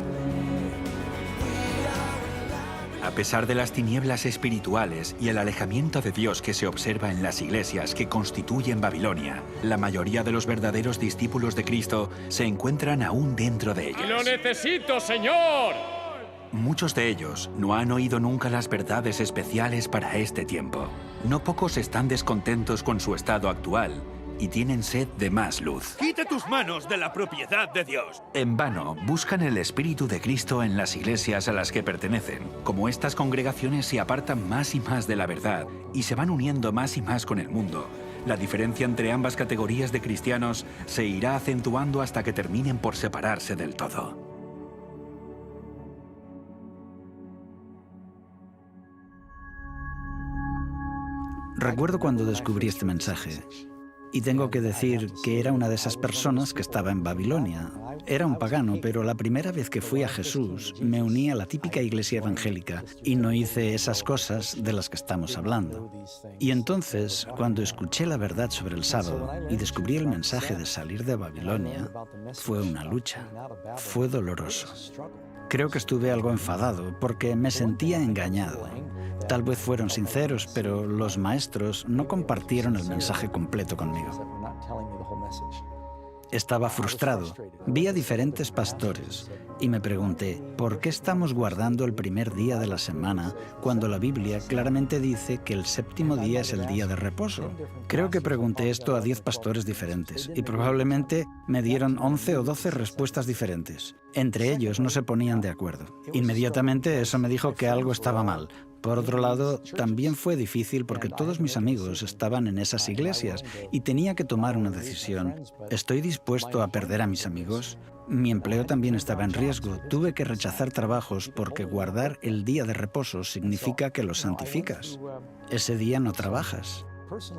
A pesar de las tinieblas espirituales y el alejamiento de Dios que se observa en las iglesias que constituyen Babilonia, la mayoría de los verdaderos discípulos de Cristo se encuentran aún dentro de ellas. ¡Lo necesito, Señor! Muchos de ellos no han oído nunca las verdades especiales para este tiempo. No pocos están descontentos con su estado actual y tienen sed de más luz. ¡Quita tus manos de la propiedad de Dios! En vano, buscan el Espíritu de Cristo en las iglesias a las que pertenecen. Como estas congregaciones se apartan más y más de la verdad y se van uniendo más y más con el mundo, la diferencia entre ambas categorías de cristianos se irá acentuando hasta que terminen por separarse del todo. Recuerdo cuando descubrí este mensaje. Y tengo que decir que era una de esas personas que estaba en Babilonia. Era un pagano, pero la primera vez que fui a Jesús me uní a la típica iglesia evangélica y no hice esas cosas de las que estamos hablando. Y entonces, cuando escuché la verdad sobre el sábado y descubrí el mensaje de salir de Babilonia, fue una lucha. Fue doloroso. Creo que estuve algo enfadado porque me sentía engañado. Tal vez fueron sinceros, pero los maestros no compartieron el mensaje completo conmigo. Estaba frustrado. Vi a diferentes pastores y me pregunté, ¿por qué estamos guardando el primer día de la semana cuando la Biblia claramente dice que el séptimo día es el día de reposo? Creo que pregunté esto a 10 pastores diferentes y probablemente me dieron 11 o 12 respuestas diferentes. Entre ellos no se ponían de acuerdo. Inmediatamente eso me dijo que algo estaba mal. Por otro lado, también fue difícil porque todos mis amigos estaban en esas iglesias y tenía que tomar una decisión. ¿Estoy dispuesto a perder a mis amigos? Mi empleo también estaba en riesgo. Tuve que rechazar trabajos porque guardar el día de reposo significa que lo santificas. Ese día no trabajas.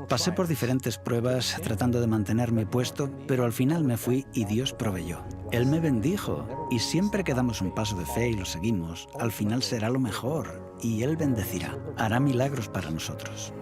Pasé por diferentes pruebas tratando de mantener mi puesto, pero al final me fui y Dios proveyó. Él me bendijo y siempre que damos un paso de fe y lo seguimos, al final será lo mejor y Él bendecirá, hará milagros para nosotros.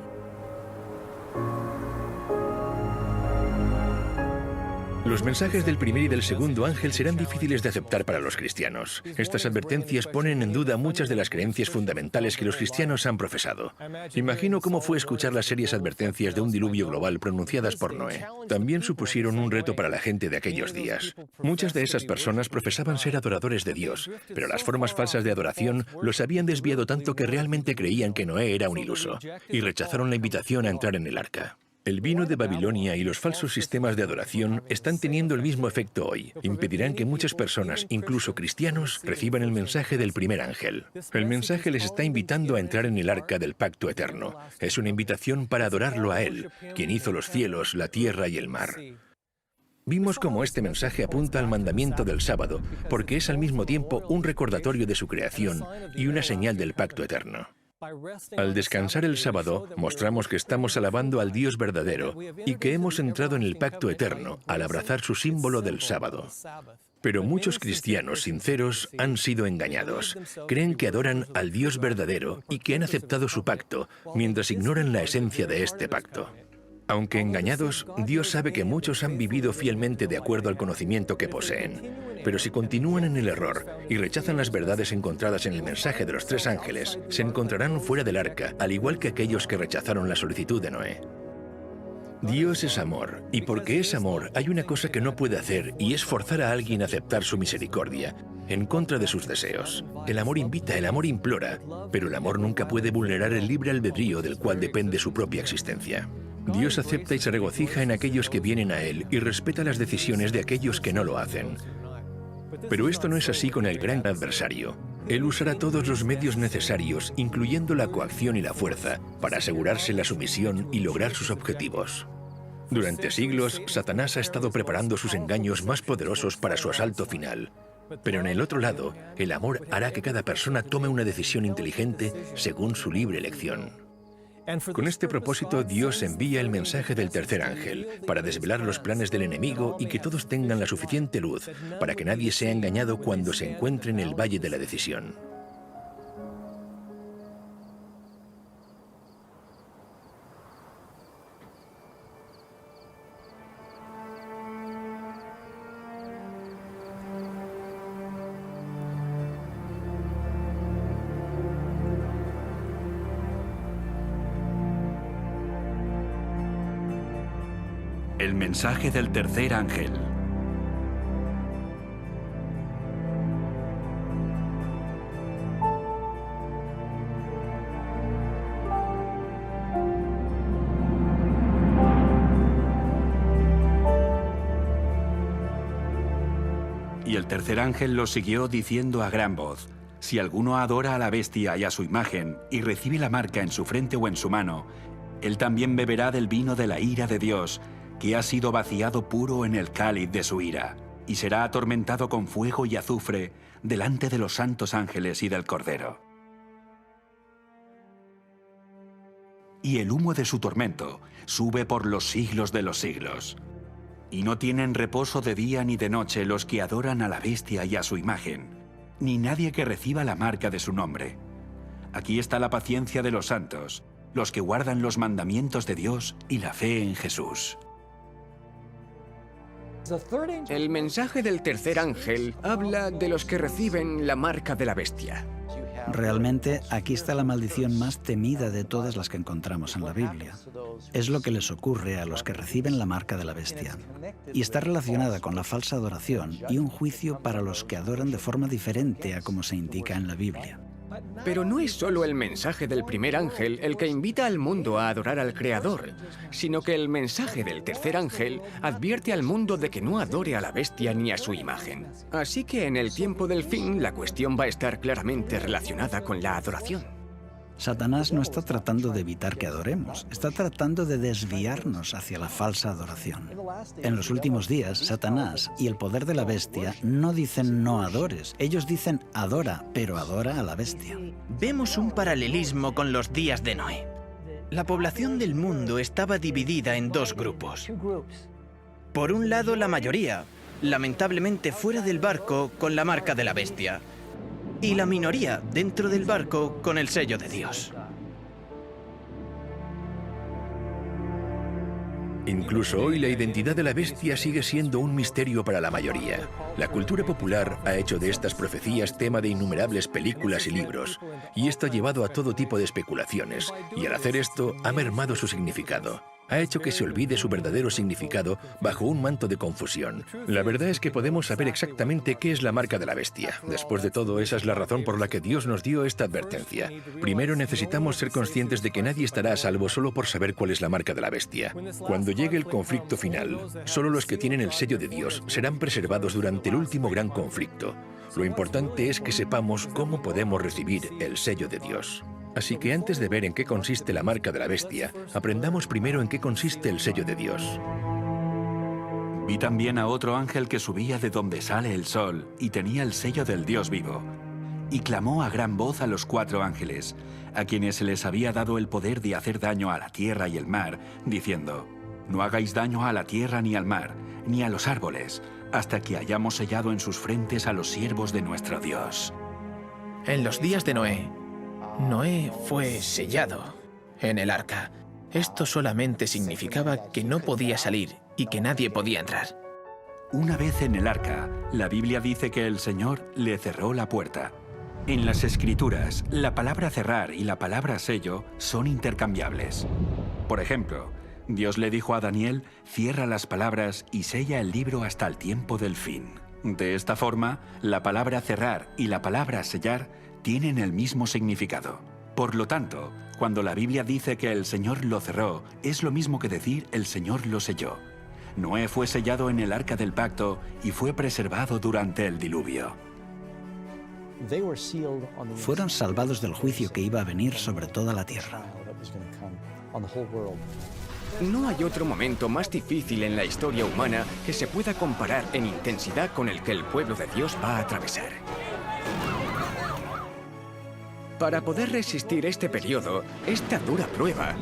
Los mensajes del primer y del segundo ángel serán difíciles de aceptar para los cristianos. Estas advertencias ponen en duda muchas de las creencias fundamentales que los cristianos han profesado. Imagino cómo fue escuchar las serias advertencias de un diluvio global pronunciadas por Noé. También supusieron un reto para la gente de aquellos días. Muchas de esas personas profesaban ser adoradores de Dios, pero las formas falsas de adoración los habían desviado tanto que realmente creían que Noé era un iluso, y rechazaron la invitación a entrar en el arca. El vino de Babilonia y los falsos sistemas de adoración están teniendo el mismo efecto hoy. Impedirán que muchas personas, incluso cristianos, reciban el mensaje del primer ángel. El mensaje les está invitando a entrar en el arca del pacto eterno. Es una invitación para adorarlo a Él, quien hizo los cielos, la tierra y el mar. Vimos cómo este mensaje apunta al mandamiento del sábado, porque es al mismo tiempo un recordatorio de su creación y una señal del pacto eterno. Al descansar el sábado, mostramos que estamos alabando al Dios verdadero y que hemos entrado en el pacto eterno al abrazar su símbolo del sábado. Pero muchos cristianos sinceros han sido engañados. Creen que adoran al Dios verdadero y que han aceptado su pacto, mientras ignoran la esencia de este pacto. Aunque engañados, Dios sabe que muchos han vivido fielmente de acuerdo al conocimiento que poseen. Pero si continúan en el error y rechazan las verdades encontradas en el mensaje de los 3 ángeles, se encontrarán fuera del arca, al igual que aquellos que rechazaron la solicitud de Noé. Dios es amor, y porque es amor, hay una cosa que no puede hacer, y es forzar a alguien a aceptar su misericordia, en contra de sus deseos. El amor invita, el amor implora, pero el amor nunca puede vulnerar el libre albedrío del cual depende su propia existencia. Dios acepta y se regocija en aquellos que vienen a Él y respeta las decisiones de aquellos que no lo hacen. Pero esto no es así con el gran adversario. Él usará todos los medios necesarios, incluyendo la coacción y la fuerza, para asegurarse la sumisión y lograr sus objetivos. Durante siglos, Satanás ha estado preparando sus engaños más poderosos para su asalto final. Pero en el otro lado, el amor hará que cada persona tome una decisión inteligente según su libre elección. Con este propósito, Dios envía el mensaje del tercer ángel para desvelar los planes del enemigo y que todos tengan la suficiente luz para que nadie sea engañado cuando se encuentre en el valle de la decisión. El mensaje del tercer ángel. Y el tercer ángel los siguió diciendo a gran voz: si alguno adora a la bestia y a su imagen y recibe la marca en su frente o en su mano, él también beberá del vino de la ira de Dios, que ha sido vaciado puro en el cáliz de su ira, y será atormentado con fuego y azufre delante de los santos ángeles y del Cordero. Y el humo de su tormento sube por los siglos de los siglos. Y no tienen reposo de día ni de noche los que adoran a la bestia y a su imagen, ni nadie que reciba la marca de su nombre. Aquí está la paciencia de los santos, los que guardan los mandamientos de Dios y la fe en Jesús. El mensaje del tercer ángel habla de los que reciben la marca de la bestia. Realmente, aquí está la maldición más temida de todas las que encontramos en la Biblia. Es lo que les ocurre a los que reciben la marca de la bestia. Y está relacionada con la falsa adoración y un juicio para los que adoran de forma diferente a como se indica en la Biblia. Pero no es solo el mensaje del primer ángel el que invita al mundo a adorar al Creador, sino que el mensaje del tercer ángel advierte al mundo de que no adore a la bestia ni a su imagen. Así que en el tiempo del fin la cuestión va a estar claramente relacionada con la adoración. Satanás no está tratando de evitar que adoremos, está tratando de desviarnos hacia la falsa adoración. En los últimos días, Satanás y el poder de la bestia no dicen no adores, ellos dicen adora, pero adora a la bestia. Vemos un paralelismo con los días de Noé. La población del mundo estaba dividida en dos grupos. Por un lado, la mayoría, lamentablemente fuera del barco con la marca de la bestia, y la minoría dentro del barco con el sello de Dios. Incluso hoy la identidad de la bestia sigue siendo un misterio para la mayoría. La cultura popular ha hecho de estas profecías tema de innumerables películas y libros, y esto ha llevado a todo tipo de especulaciones, y al hacer esto ha mermado su significado. Ha hecho que se olvide su verdadero significado bajo un manto de confusión. La verdad es que podemos saber exactamente qué es la marca de la bestia. Después de todo, esa es la razón por la que Dios nos dio esta advertencia. Primero necesitamos ser conscientes de que nadie estará a salvo solo por saber cuál es la marca de la bestia. Cuando llegue el conflicto final, solo los que tienen el sello de Dios serán preservados durante el último gran conflicto. Lo importante es que sepamos cómo podemos recibir el sello de Dios. Así que antes de ver en qué consiste la marca de la bestia, aprendamos primero en qué consiste el sello de Dios. Vi también a otro ángel que subía de donde sale el sol y tenía el sello del Dios vivo. Y clamó a gran voz a los 4 ángeles, a quienes se les había dado el poder de hacer daño a la tierra y el mar, diciendo: no hagáis daño a la tierra ni al mar, ni a los árboles, hasta que hayamos sellado en sus frentes a los siervos de nuestro Dios. En los días de Noé fue sellado en el arca. Esto solamente significaba que no podía salir y que nadie podía entrar. Una vez en el arca, la Biblia dice que el Señor le cerró la puerta. En las Escrituras, la palabra cerrar y la palabra sello son intercambiables. Por ejemplo, Dios le dijo a Daniel: cierra las palabras y sella el libro hasta el tiempo del fin. De esta forma, la palabra cerrar y la palabra sellar tienen el mismo significado. Por lo tanto, cuando la Biblia dice que el Señor lo cerró, es lo mismo que decir el Señor lo selló. Noé fue sellado en el arca del pacto y fue preservado durante el diluvio. Fueron salvados del juicio que iba a venir sobre toda la tierra. No hay otro momento más difícil en la historia humana que se pueda comparar en intensidad con el que el pueblo de Dios va a atravesar. Para poder resistir este periodo, esta dura prueba,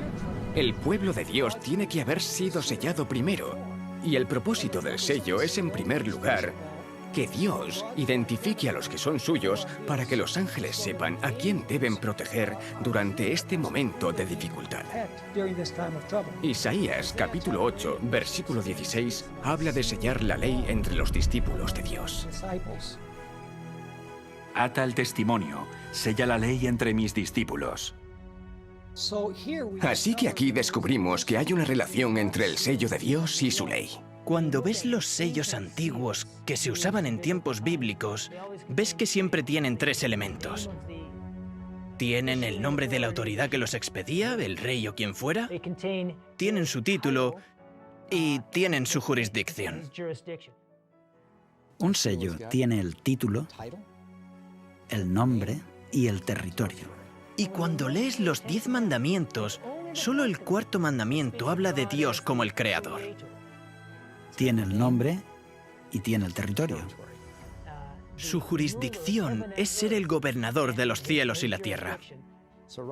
el pueblo de Dios tiene que haber sido sellado primero. Y el propósito del sello es, en primer lugar, que Dios identifique a los que son suyos para que los ángeles sepan a quién deben proteger durante este momento de dificultad. Isaías, capítulo 8, versículo 16, habla de sellar la ley entre los discípulos de Dios. Ata el testimonio, sella la ley entre mis discípulos. Así que aquí descubrimos que hay una relación entre el sello de Dios y su ley. Cuando ves los sellos antiguos que se usaban en tiempos bíblicos, ves que siempre tienen 3 elementos. Tienen el nombre de la autoridad que los expedía, el rey o quien fuera, tienen su título y tienen su jurisdicción. Un sello tiene el título, el nombre y el territorio. Y cuando lees los 10 mandamientos, solo el 4.º mandamiento habla de Dios como el creador. Tiene el nombre y tiene el territorio. Su jurisdicción es ser el gobernador de los cielos y la tierra.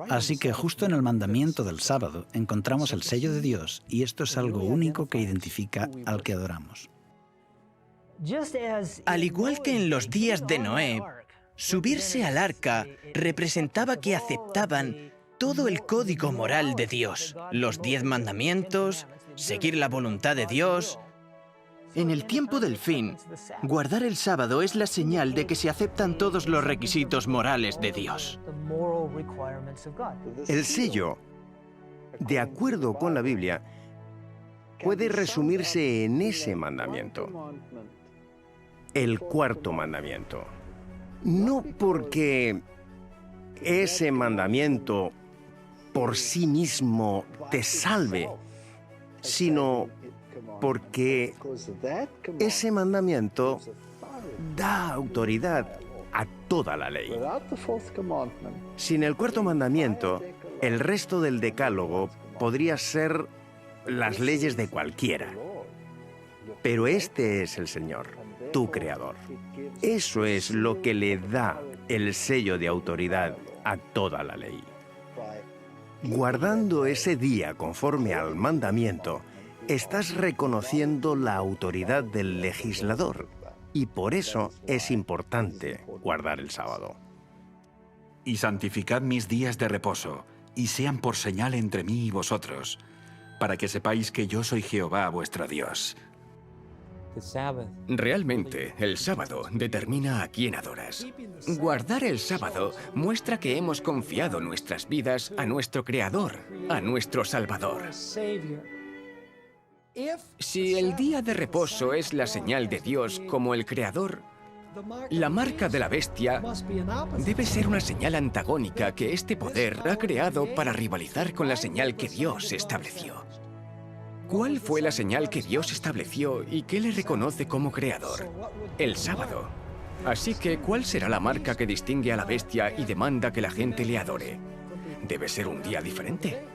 Así que justo en el mandamiento del sábado encontramos el sello de Dios, y esto es algo único que identifica al que adoramos. Al igual que en los días de Noé, subirse al arca representaba que aceptaban todo el código moral de Dios, los 10 mandamientos, seguir la voluntad de Dios En el tiempo del fin, guardar el sábado es la señal de que se aceptan todos los requisitos morales de Dios. El sello, de acuerdo con la Biblia, puede resumirse en ese mandamiento. El cuarto mandamiento. No porque ese mandamiento por sí mismo te salve, sino porque ese mandamiento da autoridad a toda la ley. Sin el cuarto mandamiento, el resto del decálogo podría ser las leyes de cualquiera. Pero este es el Señor, tu Creador. Eso es lo que le da el sello de autoridad a toda la ley. Guardando ese día conforme al mandamiento, estás reconociendo la autoridad del legislador, y por eso es importante guardar el sábado. Y santificad mis días de reposo, y sean por señal entre mí y vosotros, para que sepáis que yo soy Jehová vuestro Dios. Realmente, el sábado determina a quién adoras. Guardar el sábado muestra que hemos confiado nuestras vidas a nuestro Creador, a nuestro Salvador. Si el día de reposo es la señal de Dios como el Creador, la marca de la bestia debe ser una señal antagónica que este poder ha creado para rivalizar con la señal que Dios estableció. ¿Cuál fue la señal que Dios estableció y qué le reconoce como creador? El sábado. Así que, ¿cuál será la marca que distingue a la bestia y demanda que la gente le adore? Debe ser un día diferente.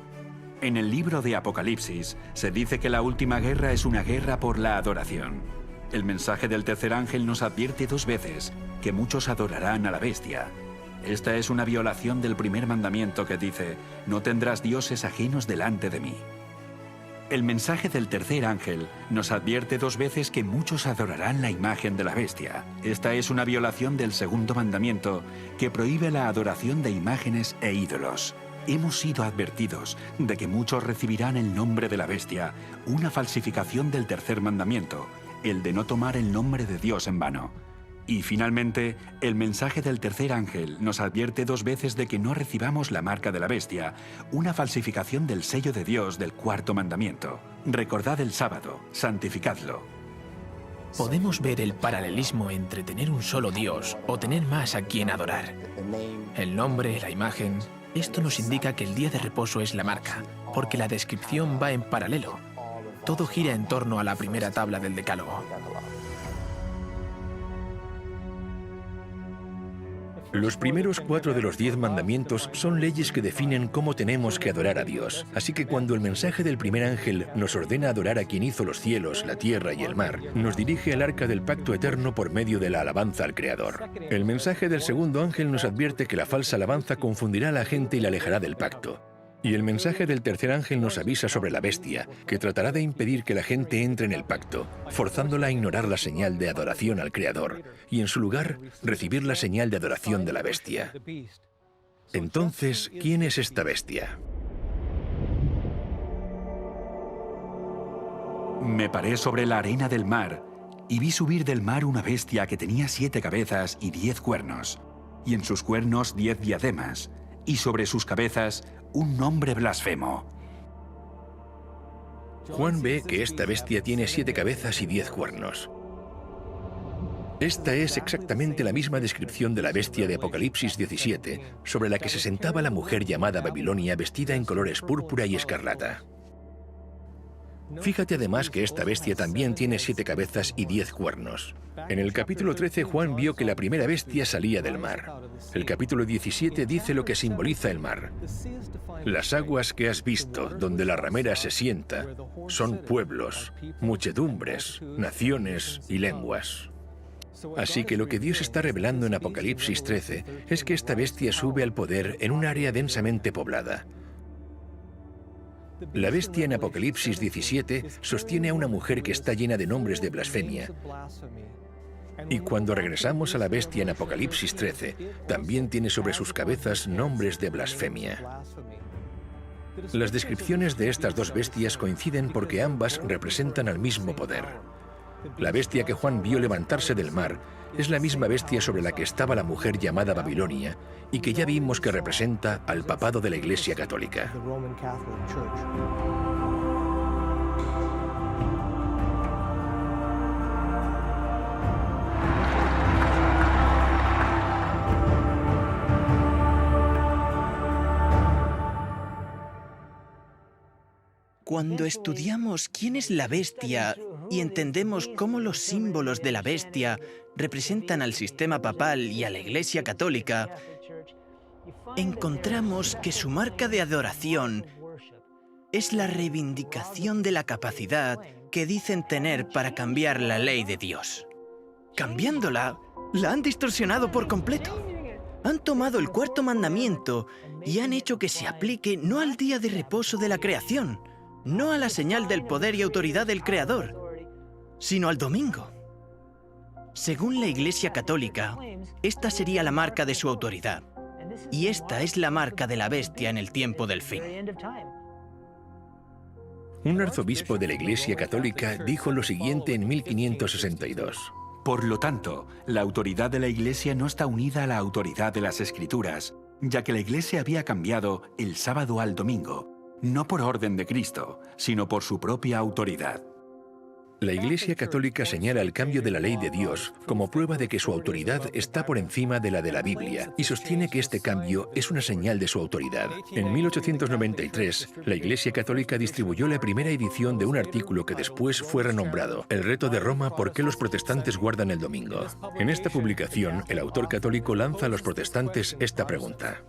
En el libro de Apocalipsis se dice que la última guerra es una guerra por la adoración. El mensaje del tercer ángel nos advierte 2 veces que muchos adorarán a la bestia. Esta es una violación del primer mandamiento que dice: no tendrás dioses ajenos delante de mí. El mensaje del tercer ángel nos advierte 2 veces que muchos adorarán la imagen de la bestia. Esta es una violación del segundo mandamiento que prohíbe la adoración de imágenes e ídolos. Hemos sido advertidos de que muchos recibirán el nombre de la bestia, una falsificación del tercer mandamiento, el de no tomar el nombre de Dios en vano. Y finalmente, el mensaje del tercer ángel nos advierte 2 veces de que no recibamos la marca de la bestia, una falsificación del sello de Dios del cuarto mandamiento. Recordad el sábado, santificadlo. Podemos ver el paralelismo entre tener un solo Dios o tener más a quien adorar. El nombre, la imagen, esto nos indica que el día de reposo es la marca, porque la descripción va en paralelo. Todo gira en torno a la primera tabla del Decálogo. Los primeros 4 de los 10 mandamientos son leyes que definen cómo tenemos que adorar a Dios. Así que cuando el mensaje del primer ángel nos ordena adorar a quien hizo los cielos, la tierra y el mar, nos dirige al arca del pacto eterno por medio de la alabanza al Creador. El mensaje del segundo ángel nos advierte que la falsa alabanza confundirá a la gente y la alejará del pacto. Y el mensaje del tercer ángel nos avisa sobre la bestia, que tratará de impedir que la gente entre en el pacto, forzándola a ignorar la señal de adoración al Creador, y en su lugar, recibir la señal de adoración de la bestia. Entonces, ¿quién es esta bestia? Me paré sobre la arena del mar, y vi subir del mar una bestia que tenía 7 cabezas y 10 cuernos, y en sus cuernos 10 diademas, y sobre sus cabezas un nombre blasfemo. Juan ve que esta bestia tiene 7 cabezas y 10 cuernos. Esta es exactamente la misma descripción de la bestia de Apocalipsis 17, sobre la que se sentaba la mujer llamada Babilonia vestida en colores púrpura y escarlata. Fíjate además que esta bestia también tiene 7 cabezas y 10 cuernos. En el capítulo 13 Juan vio que la primera bestia salía del mar. El capítulo 17 dice lo que simboliza el mar. Las aguas que has visto, donde la ramera se sienta, son pueblos, muchedumbres, naciones y lenguas. Así que lo que Dios está revelando en Apocalipsis 13 es que esta bestia sube al poder en un área densamente poblada. La bestia en Apocalipsis 17 sostiene a una mujer que está llena de nombres de blasfemia. Y cuando regresamos a la bestia en Apocalipsis 13, también tiene sobre sus cabezas nombres de blasfemia. Las descripciones de estas 2 bestias coinciden porque ambas representan al mismo poder. La bestia que Juan vio levantarse del mar es la misma bestia sobre la que estaba la mujer llamada Babilonia y que ya vimos que representa al papado de la Iglesia Católica. Cuando estudiamos quién es la bestia y entendemos cómo los símbolos de la bestia representan al sistema papal y a la Iglesia Católica, encontramos que su marca de adoración es la reivindicación de la capacidad que dicen tener para cambiar la ley de Dios. Cambiándola, la han distorsionado por completo. Han tomado el cuarto mandamiento y han hecho que se aplique no al día de reposo de la creación, no a la señal del poder y autoridad del Creador, sino al domingo. Según la Iglesia Católica, esta sería la marca de su autoridad, y esta es la marca de la bestia en el tiempo del fin. Un arzobispo de la Iglesia Católica dijo lo siguiente en 1562. Por lo tanto, la autoridad de la Iglesia no está unida a la autoridad de las Escrituras, ya que la Iglesia había cambiado el sábado al domingo, no por orden de Cristo, sino por su propia autoridad. La Iglesia Católica señala el cambio de la ley de Dios como prueba de que su autoridad está por encima de la Biblia y sostiene que este cambio es una señal de su autoridad. En 1893, la Iglesia Católica distribuyó la primera edición de un artículo que después fue renombrado El reto de Roma: ¿por qué los protestantes guardan el domingo? En esta publicación, el autor católico lanza a los protestantes esta pregunta.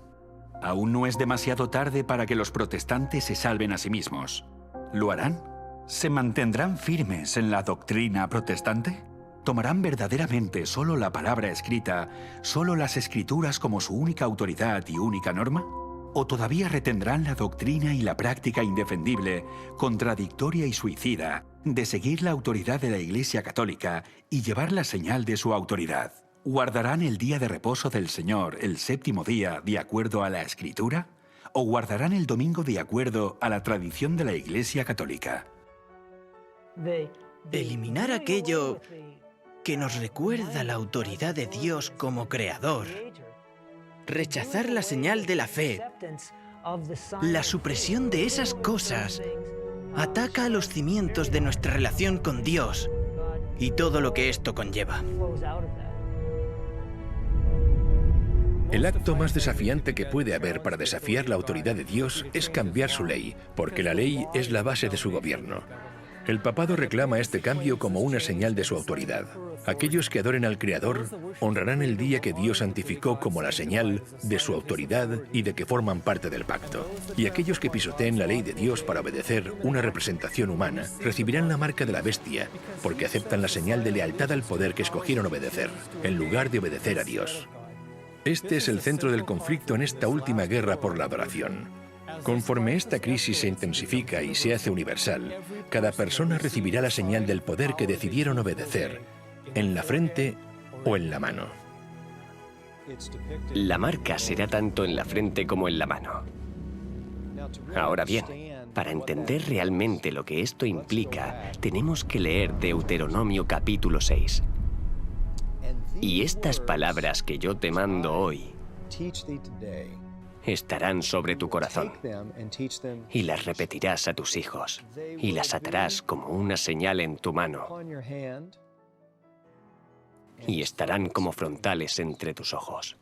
Aún no es demasiado tarde para que los protestantes se salven a sí mismos. ¿Lo harán? ¿Se mantendrán firmes en la doctrina protestante? ¿Tomarán verdaderamente solo la palabra escrita, solo las Escrituras como su única autoridad y única norma? ¿O todavía retendrán la doctrina y la práctica indefendible, contradictoria y suicida, de seguir la autoridad de la Iglesia Católica y llevar la señal de su autoridad? ¿Guardarán el día de reposo del Señor, el séptimo día, de acuerdo a la Escritura? ¿O guardarán el domingo de acuerdo a la tradición de la Iglesia Católica? Eliminar aquello que nos recuerda la autoridad de Dios como Creador, rechazar la señal de la fe, la supresión de esas cosas, ataca a los cimientos de nuestra relación con Dios y todo lo que esto conlleva. El acto más desafiante que puede haber para desafiar la autoridad de Dios es cambiar su ley, porque la ley es la base de su gobierno. El papado reclama este cambio como una señal de su autoridad. Aquellos que adoren al Creador honrarán el día que Dios santificó como la señal de su autoridad y de que forman parte del pacto. Y aquellos que pisoteen la ley de Dios para obedecer una representación humana recibirán la marca de la bestia, porque aceptan la señal de lealtad al poder que escogieron obedecer, en lugar de obedecer a Dios. Este es el centro del conflicto en esta última guerra por la adoración. Conforme esta crisis se intensifica y se hace universal, cada persona recibirá la señal del poder que decidieron obedecer, en la frente o en la mano. La marca será tanto en la frente como en la mano. Ahora bien, para entender realmente lo que esto implica, tenemos que leer Deuteronomio capítulo 6. Y estas palabras que yo te mando hoy estarán sobre tu corazón, y las repetirás a tus hijos, y las atarás como una señal en tu mano, y estarán como frontales entre tus ojos.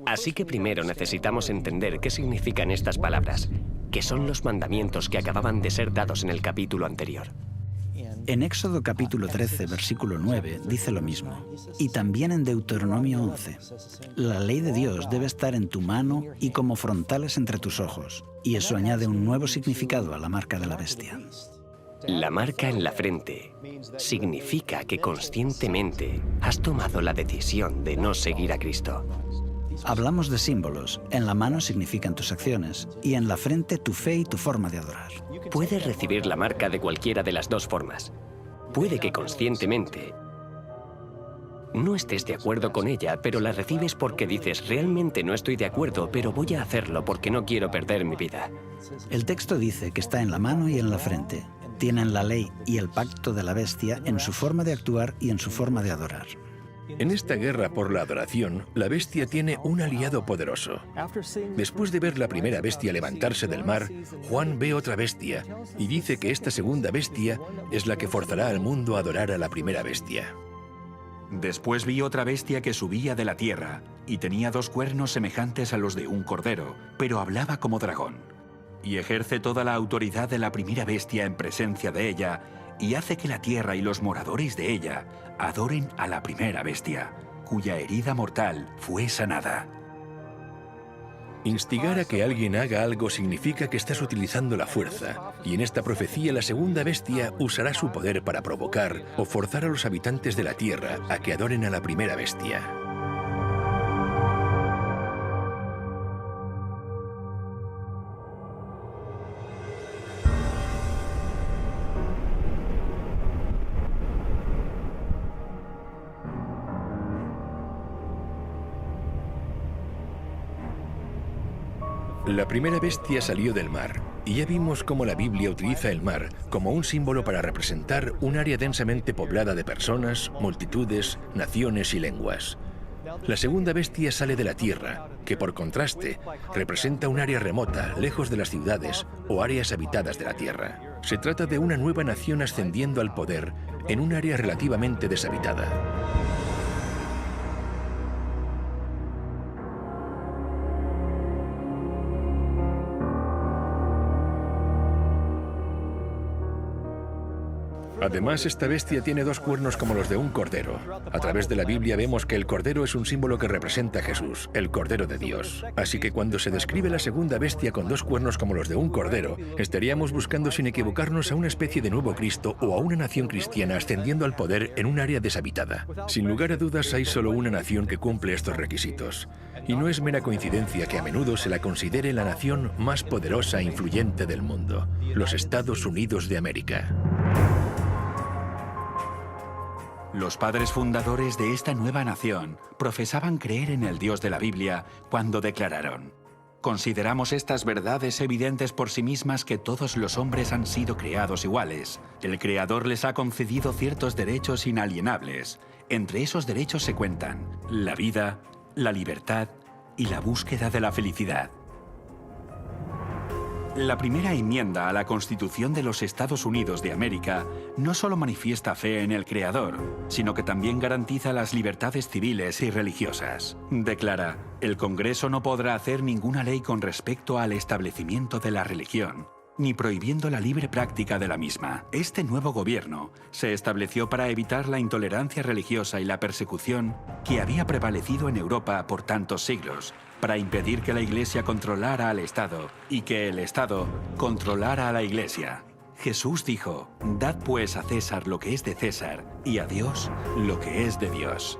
Así que primero necesitamos entender qué significan estas palabras, que son los mandamientos que acababan de ser dados en el capítulo anterior. En Éxodo capítulo 13, versículo 9, dice lo mismo. Y también en Deuteronomio 11. La ley de Dios debe estar en tu mano y como frontales entre tus ojos. Y eso añade un nuevo significado a la marca de la bestia. La marca en la frente significa que conscientemente has tomado la decisión de no seguir a Cristo. Hablamos de símbolos. En la mano significan tus acciones y en la frente tu fe y tu forma de adorar. Puedes recibir la marca de cualquiera de las dos formas. Puede que conscientemente no estés de acuerdo con ella, pero la recibes porque dices, realmente no estoy de acuerdo, pero voy a hacerlo porque no quiero perder mi vida. El texto dice que está en la mano y en la frente. Tienen la ley y el pacto de la bestia en su forma de actuar y en su forma de adorar. En esta guerra por la adoración, la bestia tiene un aliado poderoso. Después de ver la primera bestia levantarse del mar, Juan ve otra bestia y dice que esta segunda bestia es la que forzará al mundo a adorar a la primera bestia. Después vi otra bestia que subía de la tierra y tenía 2 cuernos semejantes a los de un cordero, pero hablaba como dragón. Y ejerce toda la autoridad de la primera bestia en presencia de ella y hace que la tierra y los moradores de ella adoren a la primera bestia, cuya herida mortal fue sanada. Instigar a que alguien haga algo significa que estás utilizando la fuerza, y en esta profecía la segunda bestia usará su poder para provocar o forzar a los habitantes de la tierra a que adoren a la primera bestia. La primera bestia salió del mar, y ya vimos cómo la Biblia utiliza el mar como un símbolo para representar un área densamente poblada de personas, multitudes, naciones y lenguas. La segunda bestia sale de la tierra, que por contraste representa un área remota, lejos de las ciudades o áreas habitadas de la tierra. Se trata de una nueva nación ascendiendo al poder en un área relativamente deshabitada. Además, esta bestia tiene 2 cuernos como los de un cordero. A través de la Biblia vemos que el cordero es un símbolo que representa a Jesús, el Cordero de Dios. Así que cuando se describe la segunda bestia con 2 cuernos como los de un cordero, estaríamos buscando sin equivocarnos a una especie de nuevo Cristo o a una nación cristiana ascendiendo al poder en un área deshabitada. Sin lugar a dudas, hay solo una nación que cumple estos requisitos. Y no es mera coincidencia que a menudo se la considere la nación más poderosa e influyente del mundo, los Estados Unidos de América. Los padres fundadores de esta nueva nación profesaban creer en el Dios de la Biblia cuando declararon: consideramos estas verdades evidentes por sí mismas que todos los hombres han sido creados iguales. El Creador les ha concedido ciertos derechos inalienables. Entre esos derechos se cuentan la vida, la libertad y la búsqueda de la felicidad. La primera enmienda a la Constitución de los Estados Unidos de América no solo manifiesta fe en el Creador, sino que también garantiza las libertades civiles y religiosas. Declara: el Congreso no podrá hacer ninguna ley con respecto al establecimiento de la religión, ni prohibiendo la libre práctica de la misma. Este nuevo gobierno se estableció para evitar la intolerancia religiosa y la persecución que había prevalecido en Europa por tantos siglos, para impedir que la Iglesia controlara al Estado y que el Estado controlara a la Iglesia. Jesús dijo: dad pues a César lo que es de César y a Dios lo que es de Dios.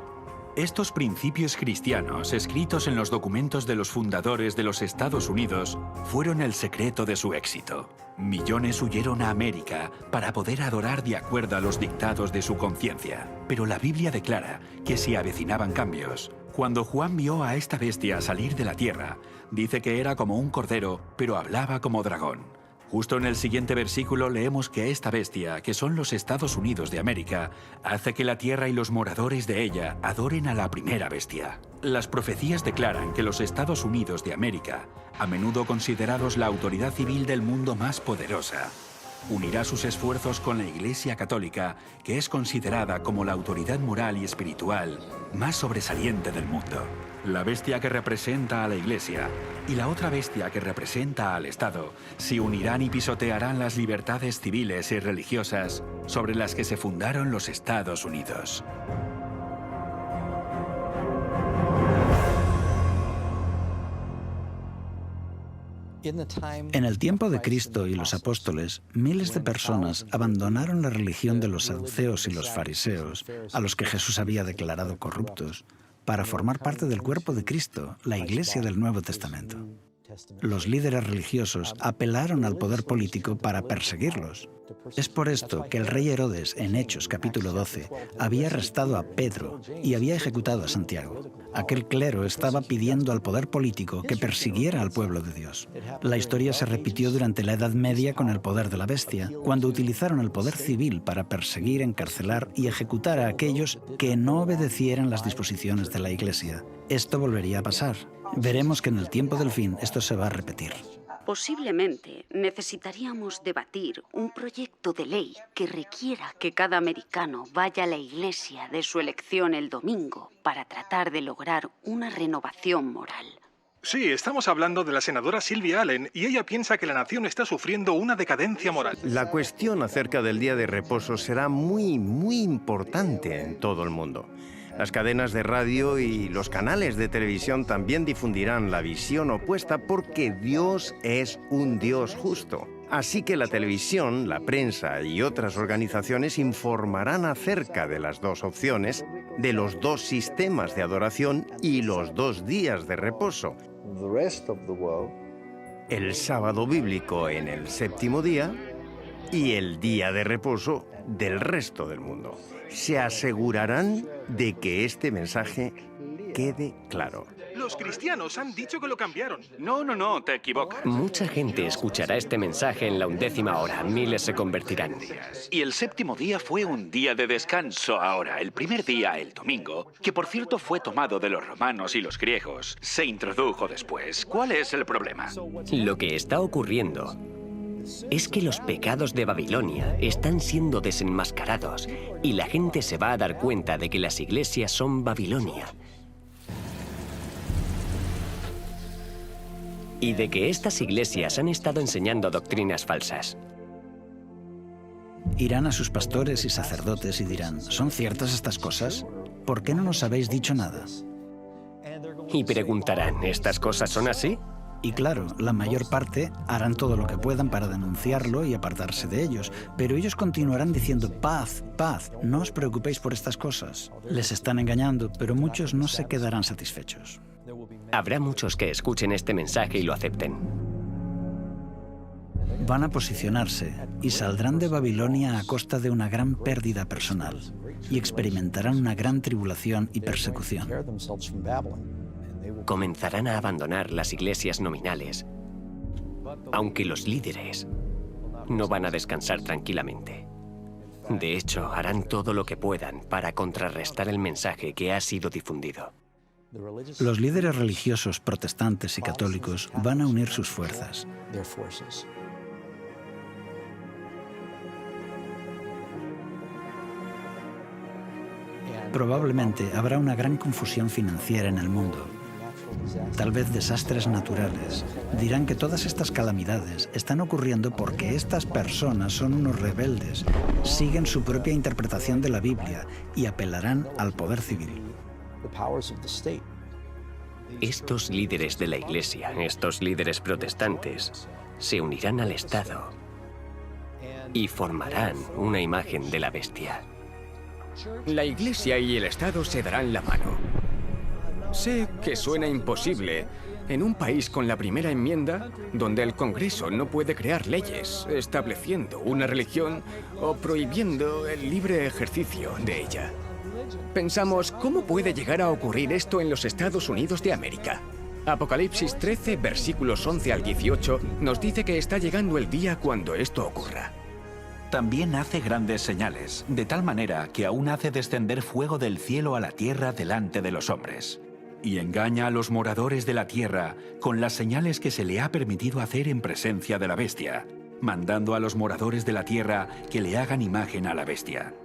Estos principios cristianos, escritos en los documentos de los fundadores de los Estados Unidos, fueron el secreto de su éxito. Millones huyeron a América para poder adorar de acuerdo a los dictados de su conciencia. Pero la Biblia declara que se avecinaban cambios. Cuando Juan vio a esta bestia salir de la tierra, dice que era como un cordero, pero hablaba como dragón. Justo en el siguiente versículo leemos que esta bestia, que son los Estados Unidos de América, hace que la tierra y los moradores de ella adoren a la primera bestia. Las profecías declaran que los Estados Unidos de América, a menudo considerados la autoridad civil del mundo más poderosa, unirá sus esfuerzos con la Iglesia Católica, que es considerada como la autoridad moral y espiritual más sobresaliente del mundo. La bestia que representa a la Iglesia y la otra bestia que representa al Estado se unirán y pisotearán las libertades civiles y religiosas sobre las que se fundaron los Estados Unidos. En el tiempo de Cristo y los apóstoles, miles de personas abandonaron la religión de los saduceos y los fariseos, a los que Jesús había declarado corruptos, para formar parte del cuerpo de Cristo, la Iglesia del Nuevo Testamento. Los líderes religiosos apelaron al poder político para perseguirlos. Es por esto que el rey Herodes, en Hechos capítulo 12, había arrestado a Pedro y había ejecutado a Santiago. Aquel clero estaba pidiendo al poder político que persiguiera al pueblo de Dios. La historia se repitió durante la Edad Media con el poder de la bestia, cuando utilizaron el poder civil para perseguir, encarcelar y ejecutar a aquellos que no obedecieran las disposiciones de la Iglesia. Esto volvería a pasar. Veremos que en el tiempo del fin esto se va a repetir. Posiblemente necesitaríamos debatir un proyecto de ley que requiera que cada americano vaya a la iglesia de su elección el domingo para tratar de lograr una renovación moral. Sí, estamos hablando de la senadora Sylvia Allen y ella piensa que la nación está sufriendo una decadencia moral. La cuestión acerca del día de reposo será muy importante en todo el mundo. Las cadenas de radio y los canales de televisión también difundirán la visión opuesta porque Dios es un Dios justo. Así que la televisión, la prensa y otras organizaciones informarán acerca de las dos opciones, de los dos sistemas de adoración y los 2 días de reposo. El sábado bíblico en el 7º día y el día de reposo del resto del mundo. Se asegurarán de que este mensaje quede claro. Los cristianos han dicho que lo cambiaron. No, te equivocas. Mucha gente escuchará este mensaje en la 11ª hora. Miles se convertirán. Y el 7º día fue un día de descanso ahora. El primer día, el domingo, que por cierto fue tomado de los romanos y los griegos, se introdujo después. ¿Cuál es el problema? Lo que está ocurriendo es que los pecados de Babilonia están siendo desenmascarados y la gente se va a dar cuenta de que las iglesias son Babilonia. Y de que estas iglesias han estado enseñando doctrinas falsas. Irán a sus pastores y sacerdotes y dirán, ¿son ciertas estas cosas? ¿Por qué no nos habéis dicho nada? Y preguntarán, ¿estas cosas son así? Y claro, la mayor parte harán todo lo que puedan para denunciarlo y apartarse de ellos, pero ellos continuarán diciendo paz, paz, no os preocupéis por estas cosas. Les están engañando, pero muchos no se quedarán satisfechos. Habrá muchos que escuchen este mensaje y lo acepten. Van a posicionarse y saldrán de Babilonia a costa de una gran pérdida personal y experimentarán una gran tribulación y persecución. Comenzarán a abandonar las iglesias nominales, aunque los líderes no van a descansar tranquilamente. De hecho, harán todo lo que puedan para contrarrestar el mensaje que ha sido difundido. Los líderes religiosos protestantes y católicos van a unir sus fuerzas. Probablemente habrá una gran confusión financiera en el mundo. Tal vez desastres naturales. Dirán que todas estas calamidades están ocurriendo porque estas personas son unos rebeldes, siguen su propia interpretación de la Biblia y apelarán al poder civil. Estos líderes de la Iglesia, estos líderes protestantes, se unirán al Estado y formarán una imagen de la bestia. La Iglesia y el Estado se darán la mano. Sé que suena imposible en un país con la primera enmienda, donde el Congreso no puede crear leyes estableciendo una religión o prohibiendo el libre ejercicio de ella. Pensamos, ¿cómo puede llegar a ocurrir esto en los Estados Unidos de América? Apocalipsis 13, versículos 11 al 18, nos dice que está llegando el día cuando esto ocurra. También hace grandes señales, de tal manera que aún hace descender fuego del cielo a la tierra delante de los hombres. Y engaña a los moradores de la tierra con las señales que se le ha permitido hacer en presencia de la bestia, mandando a los moradores de la tierra que le hagan imagen a la bestia.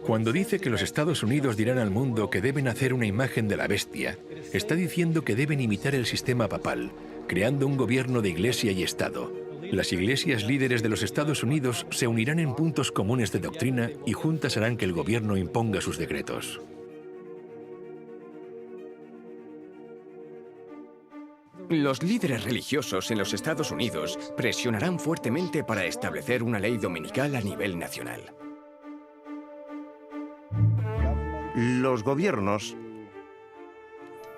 Cuando dice que los Estados Unidos dirán al mundo que deben hacer una imagen de la bestia, está diciendo que deben imitar el sistema papal, creando un gobierno de iglesia y Estado. Las iglesias líderes de los Estados Unidos se unirán en puntos comunes de doctrina y juntas harán que el gobierno imponga sus decretos. Los líderes religiosos en los Estados Unidos presionarán fuertemente para establecer una ley dominical a nivel nacional. Los gobiernos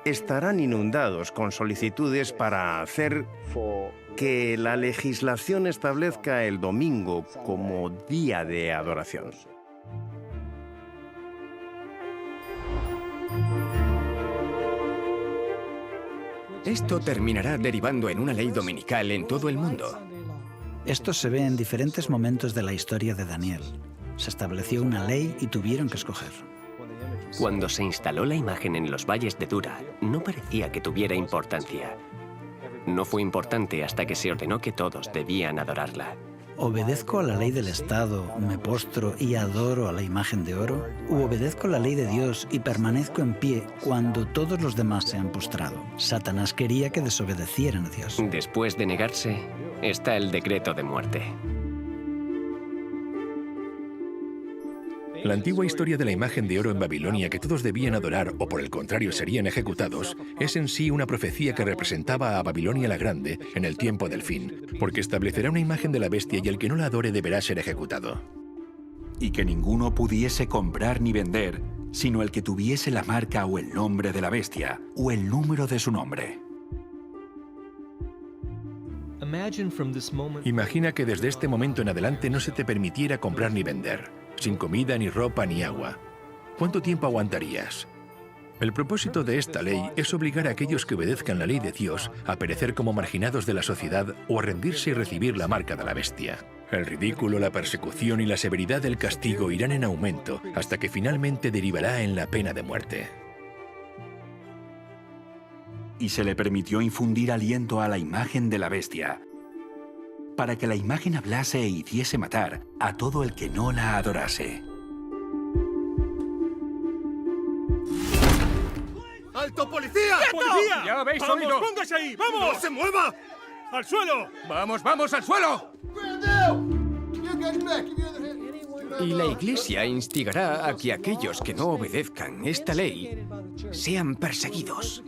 estarán inundados con solicitudes para hacer que la legislación establezca el domingo como día de adoración. Esto terminará derivando en una ley dominical en todo el mundo. Esto se ve en diferentes momentos de la historia de Daniel. Se estableció una ley y tuvieron que escoger. Cuando se instaló la imagen en los valles de Dura, no parecía que tuviera importancia. No fue importante hasta que se ordenó que todos debían adorarla. ¿Obedezco a la ley del Estado, me postro y adoro a la imagen de oro? ¿O obedezco la ley de Dios y permanezco en pie cuando todos los demás se han postrado? Satanás quería que desobedecieran a Dios. Después de negarse, está el decreto de muerte. La antigua historia de la imagen de oro en Babilonia que todos debían adorar o por el contrario serían ejecutados es en sí una profecía que representaba a Babilonia la Grande en el tiempo del fin, porque establecerá una imagen de la bestia y el que no la adore deberá ser ejecutado. Y que ninguno pudiese comprar ni vender, sino el que tuviese la marca o el nombre de la bestia, o el número de su nombre. Imagina que desde este momento en adelante no se te permitiera comprar ni vender, sin comida, ni ropa, ni agua. ¿Cuánto tiempo aguantarías? El propósito de esta ley es obligar a aquellos que obedezcan la ley de Dios a perecer como marginados de la sociedad o a rendirse y recibir la marca de la bestia. El ridículo, la persecución y la severidad del castigo irán en aumento hasta que finalmente derivará en la pena de muerte. Y se le permitió infundir aliento a la imagen de la bestia, para que la imagen hablase e hiciese matar a todo el que no la adorase. ¡Alto, policía! ¡Quieto! ¡Policía! ¡Ya habéis ¡Vamos, oído! póngase ahí! ¡Vamos! ¡No se mueva! ¡Al suelo! ¡Vamos, vamos, al suelo! Y la Iglesia instigará a que aquellos que no obedezcan esta ley sean perseguidos.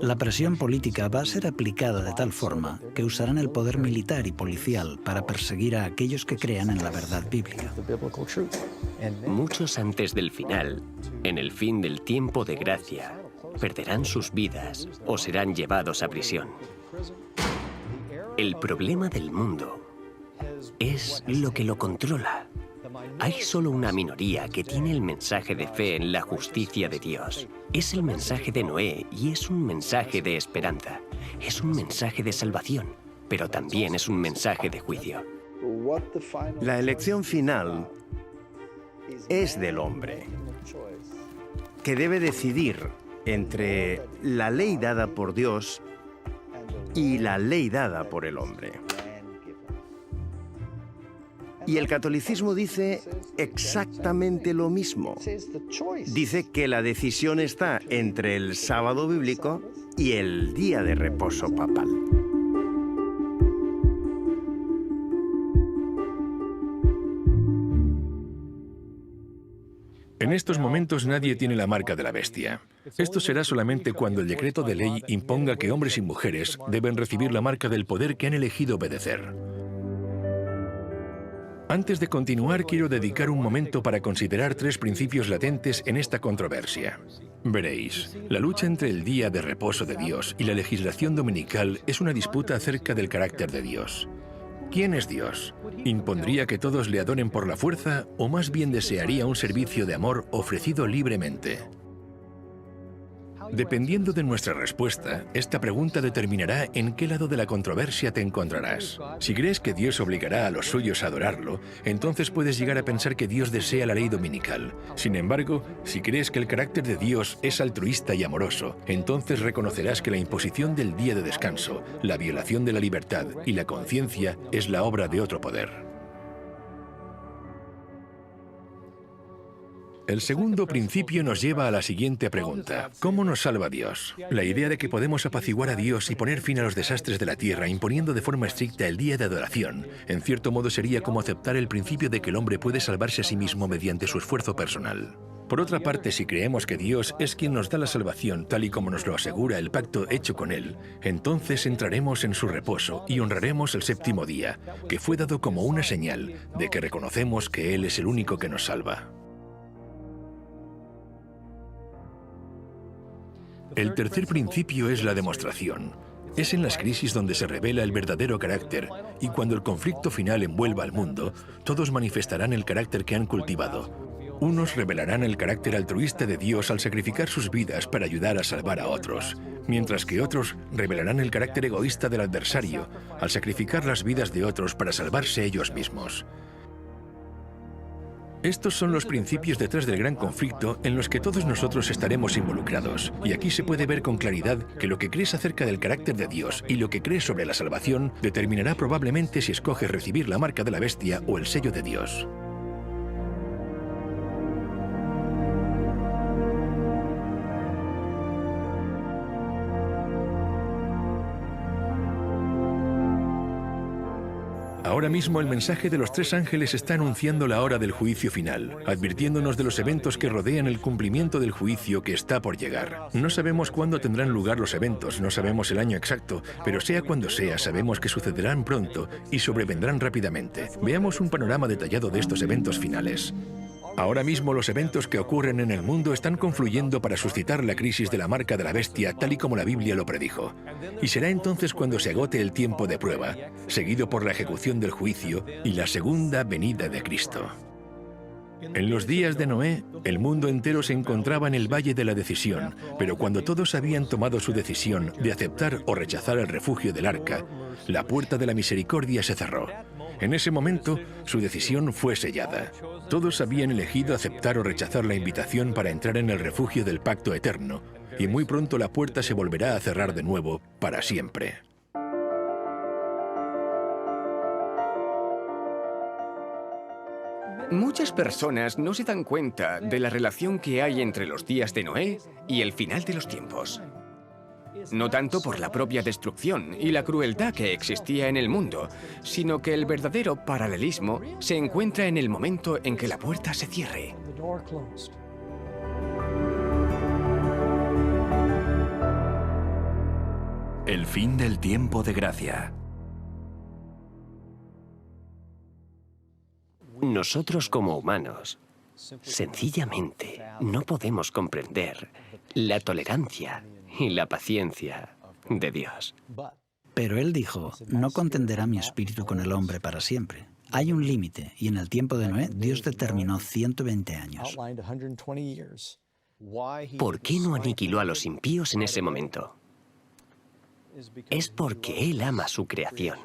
La presión política va a ser aplicada de tal forma que usarán el poder militar y policial para perseguir a aquellos que crean en la verdad bíblica. Muchos antes del final, en el fin del tiempo de gracia, perderán sus vidas o serán llevados a prisión. El problema del mundo es lo que lo controla. Hay solo una minoría que tiene el mensaje de fe en la justicia de Dios. Es el mensaje de Noé y es un mensaje de esperanza. Es un mensaje de salvación, pero también es un mensaje de juicio. La elección final es del hombre, que debe decidir entre la ley dada por Dios y la ley dada por el hombre. Y el catolicismo dice exactamente lo mismo. Dice que la decisión está entre el sábado bíblico y el día de reposo papal. En estos momentos nadie tiene la marca de la bestia. Esto será solamente cuando el decreto de ley imponga que hombres y mujeres deben recibir la marca del poder que han elegido obedecer. Antes de continuar, quiero dedicar un momento para considerar tres principios latentes en esta controversia. Veréis, la lucha entre el día de reposo de Dios y la legislación dominical es una disputa acerca del carácter de Dios. ¿Quién es Dios? ¿Impondría que todos le adoren por la fuerza o más bien desearía un servicio de amor ofrecido libremente? Dependiendo de nuestra respuesta, esta pregunta determinará en qué lado de la controversia te encontrarás. Si crees que Dios obligará a los suyos a adorarlo, entonces puedes llegar a pensar que Dios desea la ley dominical. Sin embargo, si crees que el carácter de Dios es altruista y amoroso, entonces reconocerás que la imposición del día de descanso, la violación de la libertad y la conciencia es la obra de otro poder. El segundo principio nos lleva a la siguiente pregunta. ¿Cómo nos salva Dios? La idea de que podemos apaciguar a Dios y poner fin a los desastres de la tierra imponiendo de forma estricta el día de adoración, en cierto modo sería como aceptar el principio de que el hombre puede salvarse a sí mismo mediante su esfuerzo personal. Por otra parte, si creemos que Dios es quien nos da la salvación, tal y como nos lo asegura el pacto hecho con Él, entonces entraremos en su reposo y honraremos el séptimo día, que fue dado como una señal de que reconocemos que Él es el único que nos salva. El tercer principio es la demostración. Es en las crisis donde se revela el verdadero carácter, y cuando el conflicto final envuelva al mundo, todos manifestarán el carácter que han cultivado. Unos revelarán el carácter altruista de Dios al sacrificar sus vidas para ayudar a salvar a otros, mientras que otros revelarán el carácter egoísta del adversario al sacrificar las vidas de otros para salvarse ellos mismos. Estos son los principios detrás del gran conflicto en los que todos nosotros estaremos involucrados. Y aquí se puede ver con claridad que lo que crees acerca del carácter de Dios y lo que crees sobre la salvación determinará probablemente si escoges recibir la marca de la bestia o el sello de Dios. Ahora mismo el mensaje de los tres ángeles está anunciando la hora del juicio final, advirtiéndonos de los eventos que rodean el cumplimiento del juicio que está por llegar. No sabemos cuándo tendrán lugar los eventos, no sabemos el año exacto, pero sea cuando sea, sabemos que sucederán pronto y sobrevendrán rápidamente. Veamos un panorama detallado de estos eventos finales. Ahora mismo los eventos que ocurren en el mundo están confluyendo para suscitar la crisis de la marca de la bestia, tal y como la Biblia lo predijo. Y será entonces cuando se agote el tiempo de prueba, seguido por la ejecución del juicio y la segunda venida de Cristo. En los días de Noé, el mundo entero se encontraba en el valle de la decisión, pero cuando todos habían tomado su decisión de aceptar o rechazar el refugio del arca, la puerta de la misericordia se cerró. En ese momento, su decisión fue sellada. Todos habían elegido aceptar o rechazar la invitación para entrar en el refugio del pacto eterno, y muy pronto la puerta se volverá a cerrar de nuevo para siempre. Muchas personas no se dan cuenta de la relación que hay entre los días de Noé y el final de los tiempos. No tanto por la propia destrucción y la crueldad que existía en el mundo, sino que el verdadero paralelismo se encuentra en el momento en que la puerta se cierre. El fin del tiempo de gracia. Nosotros como humanos, sencillamente, no podemos comprender la tolerancia y la paciencia de Dios. Pero él dijo, no contenderá mi espíritu con el hombre para siempre. Hay un límite, y en el tiempo de Noé, Dios determinó 120 años. ¿Por qué no aniquiló a los impíos en ese momento? Es porque Él ama su creación.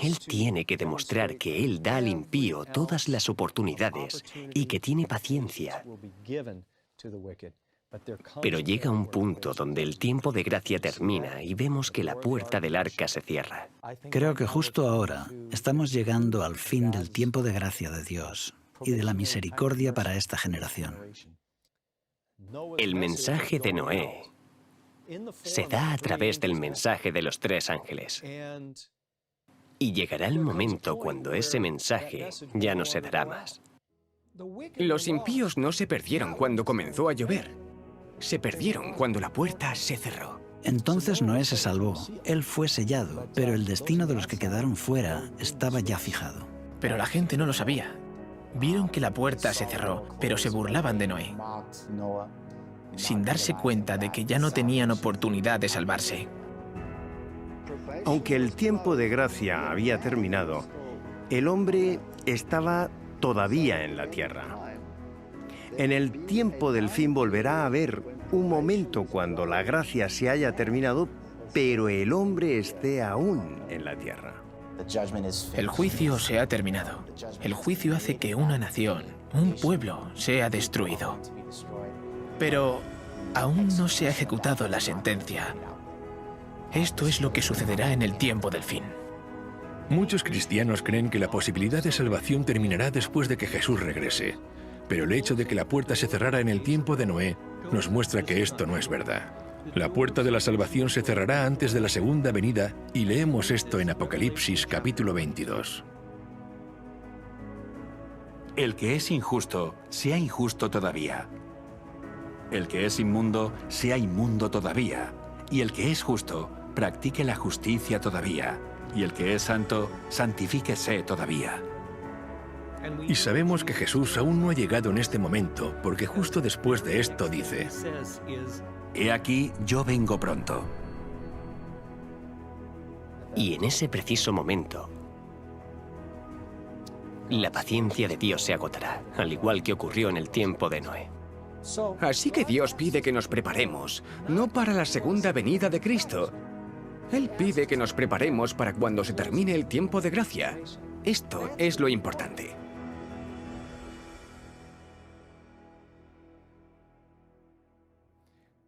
Él tiene que demostrar que Él da al impío todas las oportunidades y que tiene paciencia. Pero llega un punto donde el tiempo de gracia termina y vemos que la puerta del arca se cierra. Creo que justo ahora estamos llegando al fin del tiempo de gracia de Dios y de la misericordia para esta generación. El mensaje de Noé se da a través del mensaje de los tres ángeles. Y llegará el momento cuando ese mensaje ya no se dará más. Los impíos no se perdieron cuando comenzó a llover. Se perdieron cuando la puerta se cerró. Entonces Noé se salvó. Él fue sellado, pero el destino de los que quedaron fuera estaba ya fijado. Pero la gente no lo sabía. Vieron que la puerta se cerró, pero se burlaban de Noé, sin darse cuenta de que ya no tenían oportunidad de salvarse. Aunque el tiempo de gracia había terminado, el hombre estaba todavía en la tierra. En el tiempo del fin volverá a haber un momento cuando la gracia se haya terminado, pero el hombre esté aún en la tierra. El juicio se ha terminado. El juicio hace que una nación, un pueblo, sea destruido. Pero aún no se ha ejecutado la sentencia. Esto es lo que sucederá en el tiempo del fin. Muchos cristianos creen que la posibilidad de salvación terminará después de que Jesús regrese. Pero el hecho de que la puerta se cerrara en el tiempo de Noé nos muestra que esto no es verdad. La puerta de la salvación se cerrará antes de la segunda venida y leemos esto en Apocalipsis capítulo 22. El que es injusto, sea injusto todavía. El que es inmundo, sea inmundo todavía. Y el que es justo, practique la justicia todavía. Y el que es santo, santifíquese todavía. Y sabemos que Jesús aún no ha llegado en este momento, porque justo después de esto dice: He aquí, yo vengo pronto. Y en ese preciso momento, la paciencia de Dios se agotará, al igual que ocurrió en el tiempo de Noé. Así que Dios pide que nos preparemos, no para la segunda venida de Cristo. Él pide que nos preparemos para cuando se termine el tiempo de gracia. Esto es lo importante.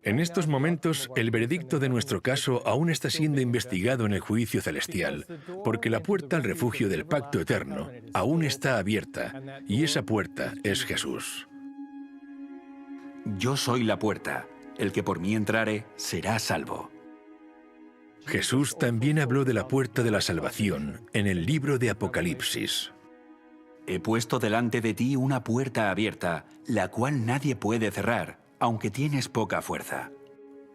En estos momentos, el veredicto de nuestro caso aún está siendo investigado en el juicio celestial, porque la puerta al refugio del pacto eterno aún está abierta, y esa puerta es Jesús. Yo soy la puerta. El que por mí entrare será salvo. Jesús también habló de la puerta de la salvación en el libro de Apocalipsis. He puesto delante de ti una puerta abierta, la cual nadie puede cerrar, aunque tienes poca fuerza.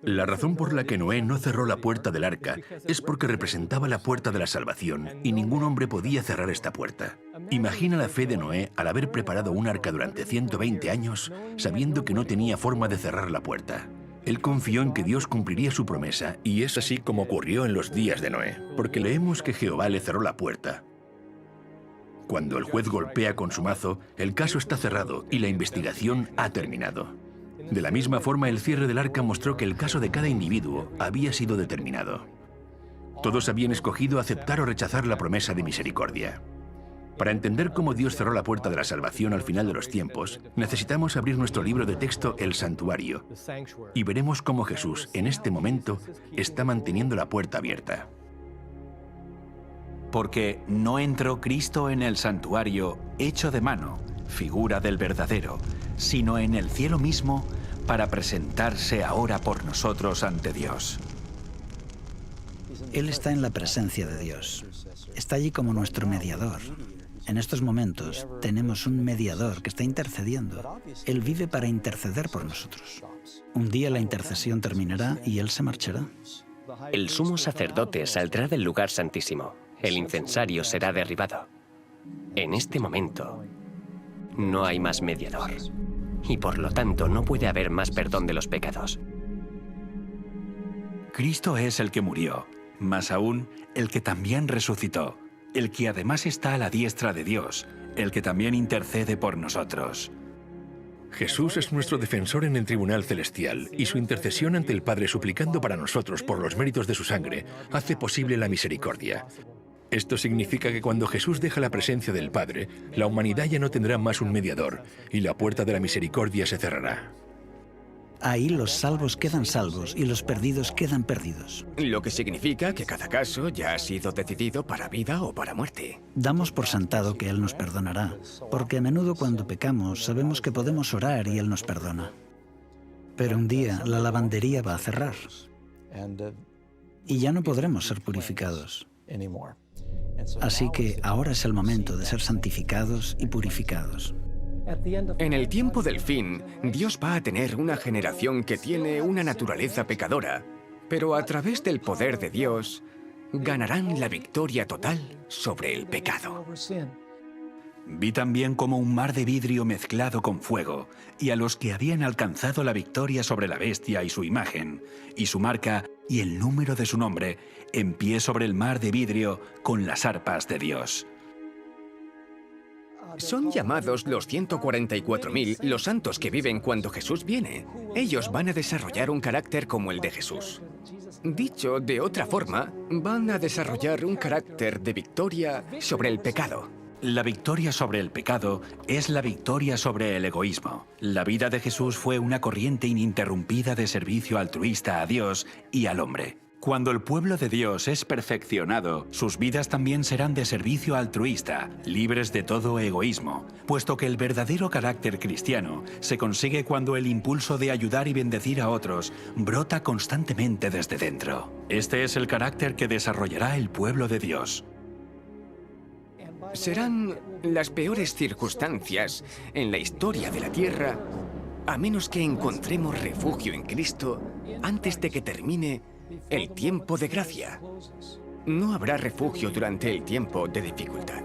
La razón por la que Noé no cerró la puerta del arca es porque representaba la puerta de la salvación y ningún hombre podía cerrar esta puerta. Imagina la fe de Noé al haber preparado un arca durante 120 años sabiendo que no tenía forma de cerrar la puerta. Él confió en que Dios cumpliría su promesa y es así como ocurrió en los días de Noé, porque leemos que Jehová le cerró la puerta. Cuando el juez golpea con su mazo, el caso está cerrado y la investigación ha terminado. De la misma forma, el cierre del arca mostró que el caso de cada individuo había sido determinado. Todos habían escogido aceptar o rechazar la promesa de misericordia. Para entender cómo Dios cerró la puerta de la salvación al final de los tiempos, necesitamos abrir nuestro libro de texto, El Santuario, y veremos cómo Jesús, en este momento, está manteniendo la puerta abierta. Porque no entró Cristo en el santuario hecho de mano, figura del verdadero, sino en el cielo mismo, para presentarse ahora por nosotros ante Dios. Él está en la presencia de Dios. Está allí como nuestro mediador. En estos momentos tenemos un mediador que está intercediendo. Él vive para interceder por nosotros. Un día la intercesión terminará y Él se marchará. El sumo sacerdote saldrá del lugar santísimo. El incensario será derribado. En este momento, no hay más mediador. Y por lo tanto, no puede haber más perdón de los pecados. Cristo es el que murió, más aún, el que también resucitó, el que además está a la diestra de Dios, el que también intercede por nosotros. Jesús es nuestro defensor en el tribunal celestial, y su intercesión ante el Padre suplicando para nosotros por los méritos de su sangre hace posible la misericordia. Esto significa que cuando Jesús deja la presencia del Padre, la humanidad ya no tendrá más un mediador, y la puerta de la misericordia se cerrará. Ahí los salvos quedan salvos y los perdidos quedan perdidos. Lo que significa que cada caso ya ha sido decidido para vida o para muerte. Damos por sentado que Él nos perdonará, porque a menudo cuando pecamos sabemos que podemos orar y Él nos perdona. Pero un día la lavandería va a cerrar y ya no podremos ser purificados. Así que ahora es el momento de ser santificados y purificados. En el tiempo del fin, Dios va a tener una generación que tiene una naturaleza pecadora, pero a través del poder de Dios, ganarán la victoria total sobre el pecado. Vi también como un mar de vidrio mezclado con fuego, y a los que habían alcanzado la victoria sobre la bestia y su imagen, y su marca y el número de su nombre, en pie sobre el mar de vidrio con las arpas de Dios. Son llamados los 144.000 los santos que viven cuando Jesús viene. Ellos van a desarrollar un carácter como el de Jesús. Dicho de otra forma, van a desarrollar un carácter de victoria sobre el pecado. La victoria sobre el pecado es la victoria sobre el egoísmo. La vida de Jesús fue una corriente ininterrumpida de servicio altruista a Dios y al hombre. Cuando el pueblo de Dios es perfeccionado, sus vidas también serán de servicio altruista, libres de todo egoísmo, puesto que el verdadero carácter cristiano se consigue cuando el impulso de ayudar y bendecir a otros brota constantemente desde dentro. Este es el carácter que desarrollará el pueblo de Dios. Serán las peores circunstancias en la historia de la Tierra, a menos que encontremos refugio en Cristo antes de que termine el tiempo de gracia. No habrá refugio durante el tiempo de dificultad.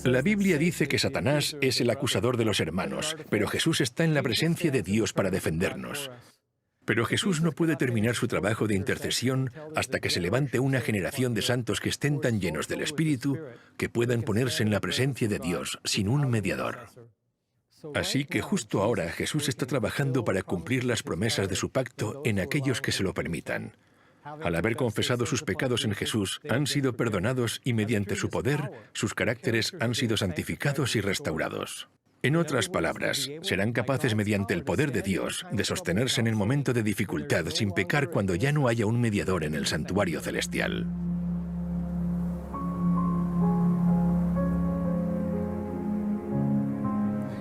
La Biblia dice que Satanás es el acusador de los hermanos, pero Jesús está en la presencia de Dios para defendernos. Pero Jesús no puede terminar su trabajo de intercesión hasta que se levante una generación de santos que estén tan llenos del Espíritu que puedan ponerse en la presencia de Dios sin un mediador. Así que justo ahora Jesús está trabajando para cumplir las promesas de su pacto en aquellos que se lo permitan. Al haber confesado sus pecados en Jesús, han sido perdonados y mediante su poder, sus caracteres han sido santificados y restaurados. En otras palabras, serán capaces mediante el poder de Dios de sostenerse en el momento de dificultad sin pecar cuando ya no haya un mediador en el santuario celestial.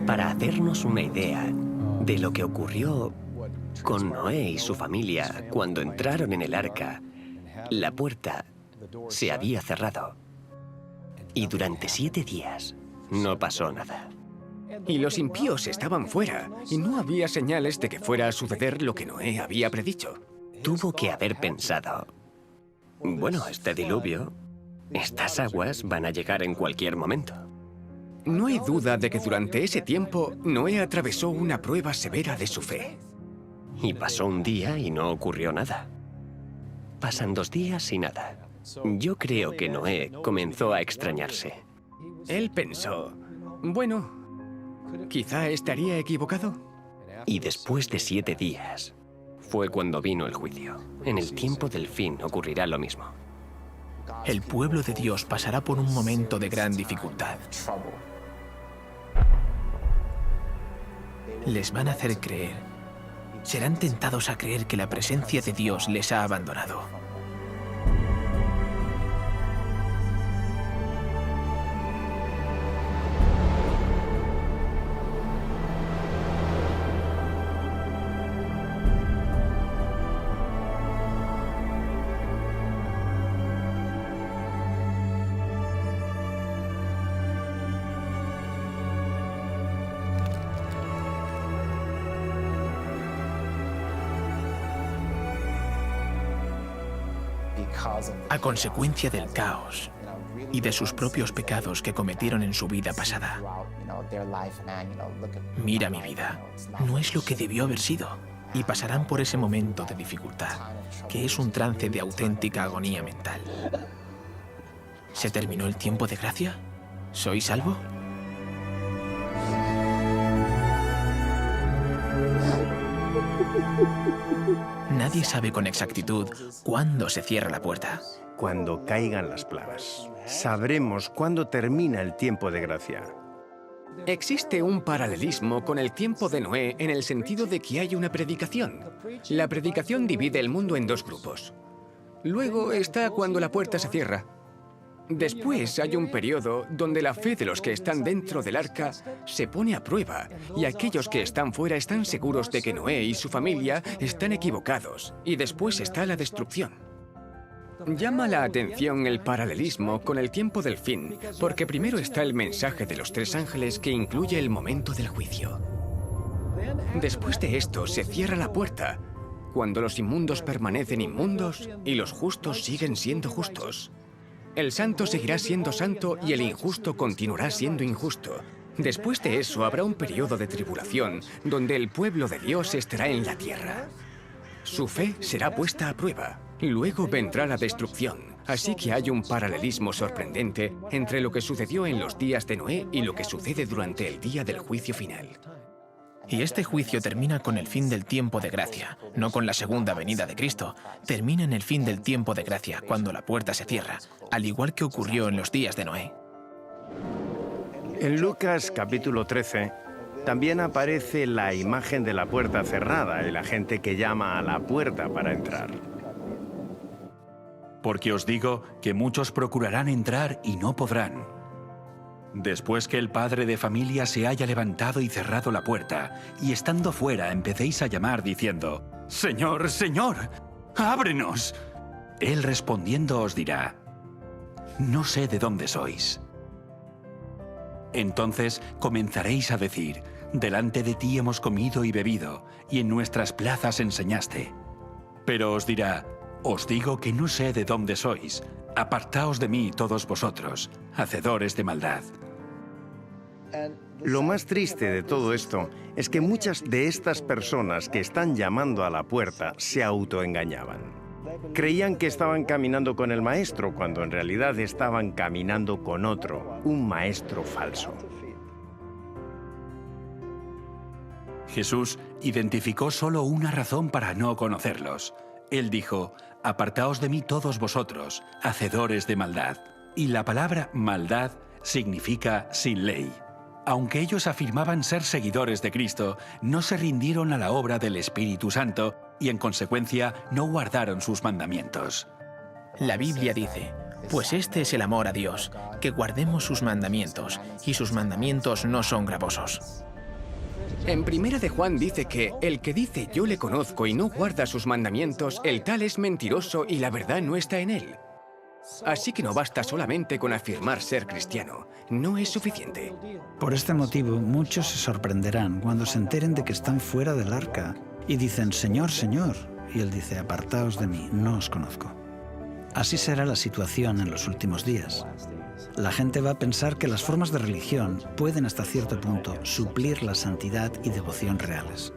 Para hacernos una idea de lo que ocurrió con Noé y su familia cuando entraron en el arca, la puerta se había cerrado y durante 7 días no pasó nada. Y los impíos estaban fuera, y no había señales de que fuera a suceder lo que Noé había predicho. Tuvo que haber pensado, bueno, este diluvio, estas aguas van a llegar en cualquier momento. No hay duda de que durante ese tiempo Noé atravesó una prueba severa de su fe. Y pasó un día y no ocurrió nada. Pasan 2 días y nada. Yo creo que Noé comenzó a extrañarse. Él pensó, bueno, quizá estaría equivocado. Y después de 7 días, fue cuando vino el juicio. En el tiempo del fin ocurrirá lo mismo. El pueblo de Dios pasará por un momento de gran dificultad. Les van a hacer creer. Serán tentados a creer que la presencia de Dios les ha abandonado. A consecuencia del caos y de sus propios pecados que cometieron en su vida pasada. Mira mi vida, no es lo que debió haber sido, y pasarán por ese momento de dificultad, que es un trance de auténtica agonía mental. ¿Se terminó el tiempo de gracia? ¿Soy salvo? Nadie sabe con exactitud cuándo se cierra la puerta. Cuando caigan las plagas, sabremos cuándo termina el tiempo de gracia. Existe un paralelismo con el tiempo de Noé en el sentido de que hay una predicación. La predicación divide el mundo en 2 grupos. Luego está cuando la puerta se cierra. Después hay un periodo donde la fe de los que están dentro del arca se pone a prueba y aquellos que están fuera están seguros de que Noé y su familia están equivocados. Y después está la destrucción. Llama la atención el paralelismo con el tiempo del fin, porque primero está el mensaje de los 3 ángeles que incluye el momento del juicio. Después de esto se cierra la puerta, cuando los inmundos permanecen inmundos y los justos siguen siendo justos. El santo seguirá siendo santo y el injusto continuará siendo injusto. Después de eso habrá un periodo de tribulación donde el pueblo de Dios estará en la tierra. Su fe será puesta a prueba. Luego vendrá la destrucción. Así que hay un paralelismo sorprendente entre lo que sucedió en los días de Noé y lo que sucede durante el día del juicio final. Y este juicio termina con el fin del tiempo de gracia, no con la segunda venida de Cristo. Termina en el fin del tiempo de gracia, cuando la puerta se cierra, al igual que ocurrió en los días de Noé. En Lucas capítulo 13 también aparece la imagen de la puerta cerrada y la gente que llama a la puerta para entrar. Porque os digo que muchos procurarán entrar y no podrán. Después que el padre de familia se haya levantado y cerrado la puerta, y estando fuera empecéis a llamar diciendo, «Señor, Señor, ábrenos». Él respondiendo os dirá, «No sé de dónde sois». Entonces comenzaréis a decir, «Delante de ti hemos comido y bebido, y en nuestras plazas enseñaste». Pero os dirá, «Os digo que no sé de dónde sois, apartaos de mí todos vosotros, hacedores de maldad. Lo más triste de todo esto es que muchas de estas personas que están llamando a la puerta se autoengañaban. Creían que estaban caminando con el maestro, cuando en realidad estaban caminando con otro, un maestro falso. Jesús identificó solo una razón para no conocerlos. Él dijo, apartaos de mí todos vosotros, hacedores de maldad. Y la palabra maldad significa sin ley. Aunque ellos afirmaban ser seguidores de Cristo, no se rindieron a la obra del Espíritu Santo y en consecuencia no guardaron sus mandamientos. La Biblia dice, pues este es el amor a Dios, que guardemos sus mandamientos, y sus mandamientos no son gravosos. En 1 de Juan dice que el que dice yo le conozco y no guarda sus mandamientos, el tal es mentiroso y la verdad no está en él. Así que no basta solamente con afirmar ser cristiano, no es suficiente. Por este motivo, muchos se sorprenderán cuando se enteren de que están fuera del arca y dicen, Señor, Señor, y Él dice, apartaos de mí, no os conozco. Así será la situación en los últimos días. La gente va a pensar que las formas de religión pueden hasta cierto punto suplir la santidad y devoción reales.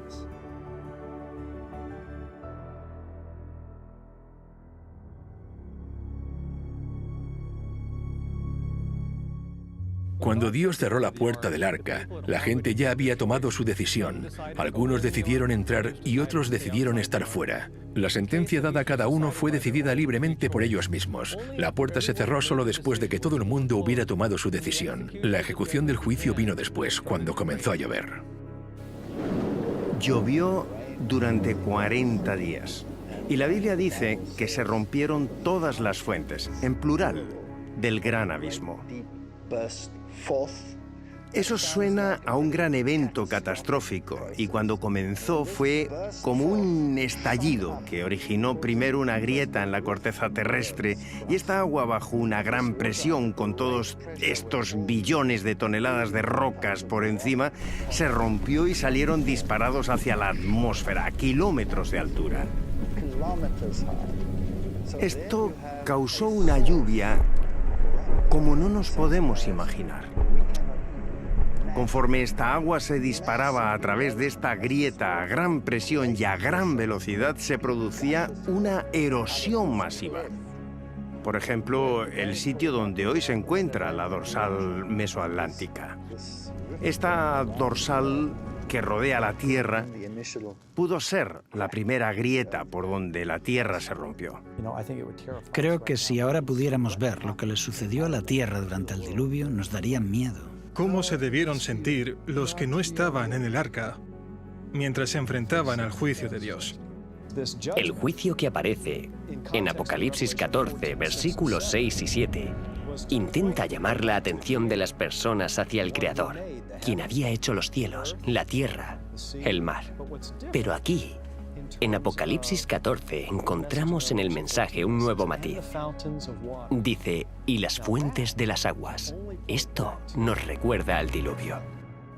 Cuando Dios cerró la puerta del arca, la gente ya había tomado su decisión. Algunos decidieron entrar y otros decidieron estar fuera. La sentencia dada a cada uno fue decidida libremente por ellos mismos. La puerta se cerró solo después de que todo el mundo hubiera tomado su decisión. La ejecución del juicio vino después, cuando comenzó a llover. Llovió durante 40 días. Y la Biblia dice que se rompieron todas las fuentes, en plural, del gran abismo. Eso suena a un gran evento catastrófico, y cuando comenzó fue como un estallido que originó primero una grieta en la corteza terrestre, y esta agua bajo una gran presión con todos estos billones de toneladas de rocas por encima, se rompió y salieron disparados hacia la atmósfera a kilómetros de altura. Esto causó una lluvia como no nos podemos imaginar. Conforme esta agua se disparaba a través de esta grieta a gran presión y a gran velocidad, se producía una erosión masiva. Por ejemplo, el sitio donde hoy se encuentra la dorsal mesoatlántica. Esta dorsal que rodea la Tierra pudo ser la primera grieta por donde la Tierra se rompió. Creo que si ahora pudiéramos ver lo que le sucedió a la Tierra durante el diluvio, nos daría miedo. ¿Cómo se debieron sentir los que no estaban en el arca mientras se enfrentaban al juicio de Dios? El juicio que aparece en Apocalipsis 14, versículos 6 y 7, intenta llamar la atención de las personas hacia el Creador, quien había hecho los cielos, la tierra, el mar. Pero aquí, en Apocalipsis 14, encontramos en el mensaje un nuevo matiz. Dice, y las fuentes de las aguas. Esto nos recuerda al diluvio.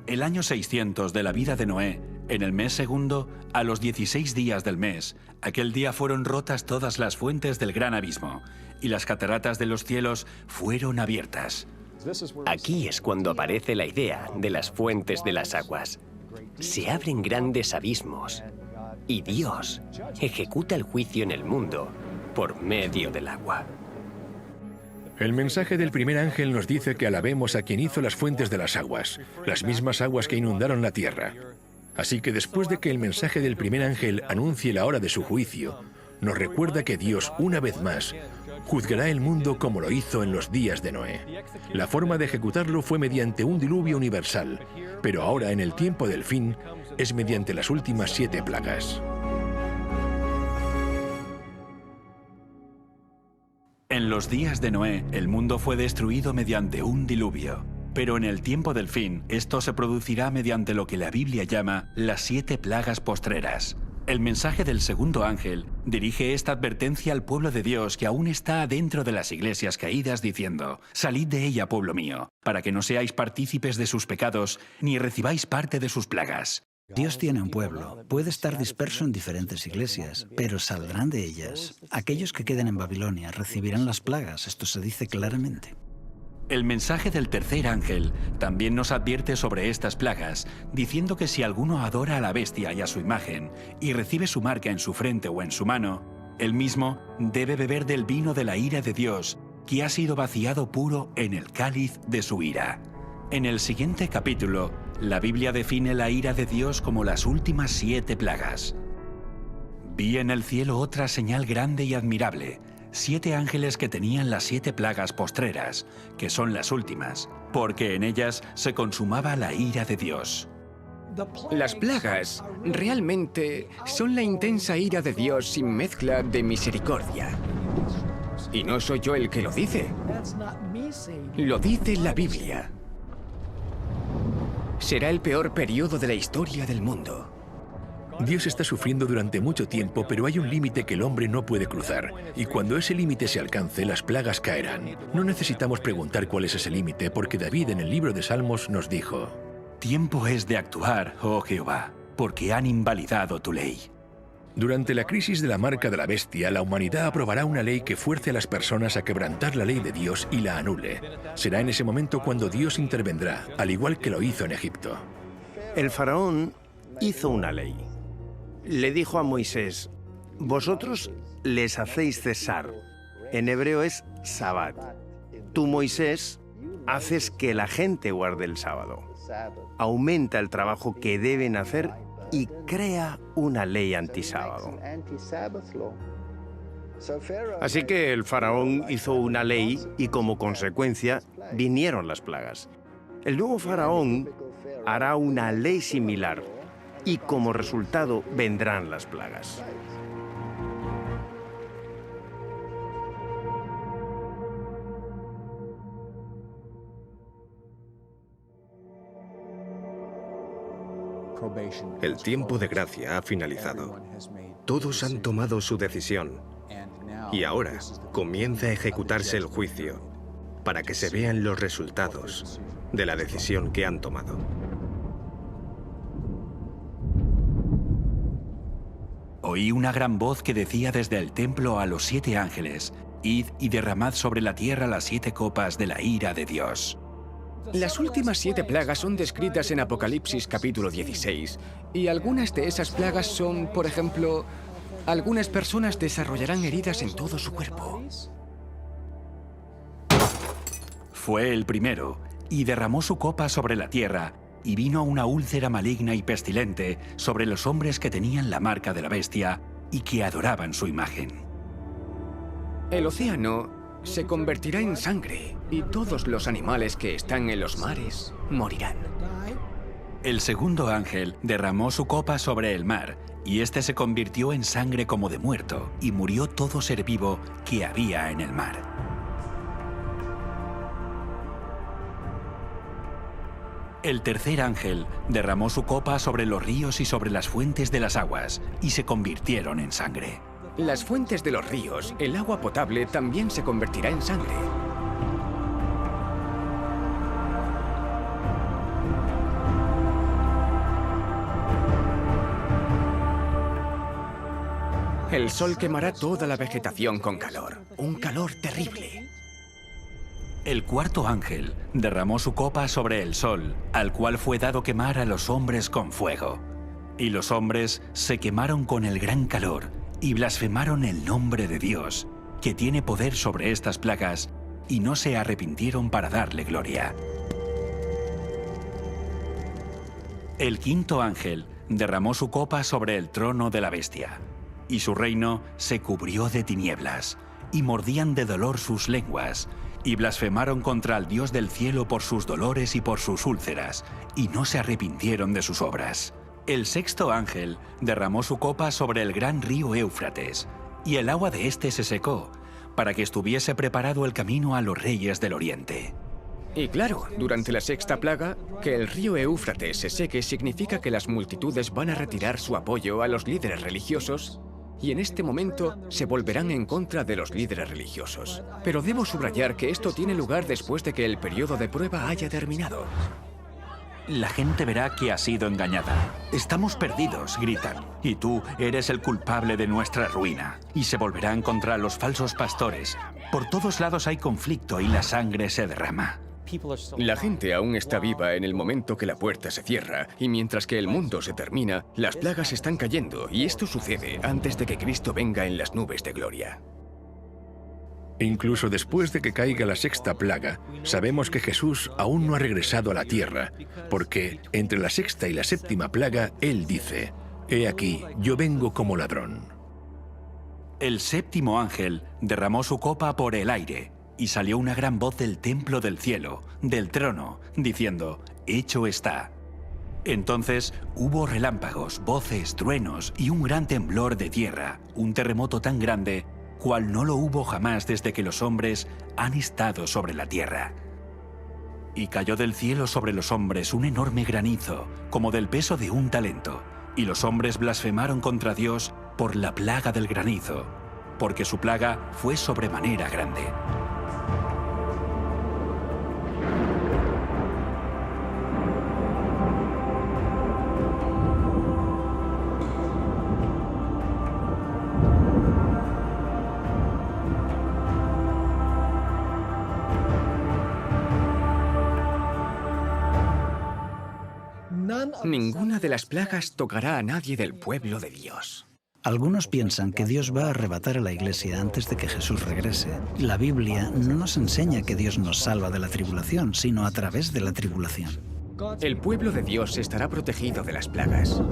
El año 600 de la vida de Noé, en el mes segundo, a los 16 días del mes, aquel día fueron rotas todas las fuentes del gran abismo, y las cataratas de los cielos fueron abiertas. Aquí es cuando aparece la idea de las fuentes de las aguas. Se abren grandes abismos, y Dios ejecuta el juicio en el mundo por medio del agua. El mensaje del primer ángel nos dice que alabemos a quien hizo las fuentes de las aguas, las mismas aguas que inundaron la tierra. Así que después de que el mensaje del primer ángel anuncie la hora de su juicio, nos recuerda que Dios, una vez más, juzgará el mundo como lo hizo en los días de Noé. La forma de ejecutarlo fue mediante un diluvio universal, pero ahora, en el tiempo del fin, es mediante las últimas 7 plagas. En los días de Noé, el mundo fue destruido mediante un diluvio. Pero en el tiempo del fin, esto se producirá mediante lo que la Biblia llama las 7 plagas postreras. El mensaje del segundo ángel dirige esta advertencia al pueblo de Dios que aún está dentro de las iglesias caídas, diciendo: «Salid de ella, pueblo mío, para que no seáis partícipes de sus pecados, ni recibáis parte de sus plagas». Dios tiene un pueblo, puede estar disperso en diferentes iglesias, pero saldrán de ellas. Aquellos que queden en Babilonia recibirán las plagas, esto se dice claramente. El mensaje del tercer ángel también nos advierte sobre estas plagas, diciendo que si alguno adora a la bestia y a su imagen, y recibe su marca en su frente o en su mano, él mismo debe beber del vino de la ira de Dios, que ha sido vaciado puro en el cáliz de su ira. En el siguiente capítulo, la Biblia define la ira de Dios como las últimas 7 plagas. Vi en el cielo otra señal grande y admirable, 7 ángeles que tenían las 7 plagas postreras, que son las últimas, porque en ellas se consumaba la ira de Dios. Las plagas realmente son la intensa ira de Dios sin mezcla de misericordia. Y no soy yo el que lo dice. Lo dice la Biblia. Será el peor periodo de la historia del mundo. Dios está sufriendo durante mucho tiempo, pero hay un límite que el hombre no puede cruzar. Y cuando ese límite se alcance, las plagas caerán. No necesitamos preguntar cuál es ese límite, porque David en el libro de Salmos nos dijo: Tiempo es de actuar, oh Jehová, porque han invalidado tu ley. Durante la crisis de la marca de la bestia, la humanidad aprobará una ley que fuerce a las personas a quebrantar la ley de Dios y la anule. Será en ese momento cuando Dios intervendrá, al igual que lo hizo en Egipto. El faraón hizo una ley. Le dijo a Moisés: vosotros les hacéis cesar. En hebreo es Sabbat. Tú, Moisés, haces que la gente guarde el sábado. Aumenta el trabajo que deben hacer y crea una ley antisábado. Así que el faraón hizo una ley y como consecuencia vinieron las plagas. El nuevo faraón hará una ley similar y como resultado vendrán las plagas. El tiempo de gracia ha finalizado. Todos han tomado su decisión. Y ahora comienza a ejecutarse el juicio para que se vean los resultados de la decisión que han tomado. Oí una gran voz que decía desde el templo a los 7 ángeles: Id y derramad sobre la tierra las 7 copas de la ira de Dios. Las últimas 7 plagas son descritas en Apocalipsis capítulo 16, y algunas de esas plagas son, por ejemplo, algunas personas desarrollarán heridas en todo su cuerpo. Fue el primero, y derramó su copa sobre la tierra, y vino una úlcera maligna y pestilente sobre los hombres que tenían la marca de la bestia y que adoraban su imagen. El océano se convertirá en sangre, y todos los animales que están en los mares morirán. El segundo ángel derramó su copa sobre el mar, y éste se convirtió en sangre como de muerto, y murió todo ser vivo que había en el mar. El tercer ángel derramó su copa sobre los ríos y sobre las fuentes de las aguas, y se convirtieron en sangre. Las fuentes de los ríos, el agua potable también se convertirá en sangre. El sol quemará toda la vegetación con calor, un calor terrible. El cuarto ángel derramó su copa sobre el sol, al cual fue dado quemar a los hombres con fuego. Y los hombres se quemaron con el gran calor, y blasfemaron el nombre de Dios, que tiene poder sobre estas plagas, y no se arrepintieron para darle gloria. El quinto ángel derramó su copa sobre el trono de la bestia, y su reino se cubrió de tinieblas, y mordían de dolor sus lenguas, y blasfemaron contra el Dios del cielo por sus dolores y por sus úlceras, y no se arrepintieron de sus obras. El sexto ángel derramó su copa sobre el gran río Éufrates, y el agua de éste se secó, para que estuviese preparado el camino a los reyes del oriente. Y claro, durante la sexta plaga, que el río Éufrates se seque significa que las multitudes van a retirar su apoyo a los líderes religiosos, y en este momento se volverán en contra de los líderes religiosos. Pero debo subrayar que esto tiene lugar después de que el periodo de prueba haya terminado. la gente verá que ha sido engañada. Estamos perdidos, gritan, y tú eres el culpable de nuestra ruina. Y se volverán contra los falsos pastores. Por todos lados hay conflicto y la sangre se derrama. La gente aún está viva en el momento que la puerta se cierra, y mientras que el mundo se termina, las plagas están cayendo, y esto sucede antes de que Cristo venga en las nubes de gloria. Incluso después de que caiga la sexta plaga, sabemos que Jesús aún no ha regresado a la tierra, porque entre la sexta y la séptima plaga, Él dice, «He aquí, yo vengo como ladrón». El séptimo ángel derramó su copa por el aire, y salió una gran voz del templo del cielo, del trono, diciendo, «Hecho está». Entonces hubo relámpagos, voces, truenos y un gran temblor de tierra, un terremoto tan grande cual no lo hubo jamás desde que los hombres han estado sobre la tierra. Y cayó del cielo sobre los hombres un enorme granizo, como del peso de un talento, y los hombres blasfemaron contra Dios por la plaga del granizo, porque su plaga fue sobremanera grande. Ninguna de las plagas tocará a nadie del pueblo de Dios. Algunos piensan que Dios va a arrebatar a la Iglesia antes de que Jesús regrese. La Biblia no nos enseña que Dios nos salva de la tribulación, sino a través de la tribulación. El pueblo de Dios estará protegido de las plagas.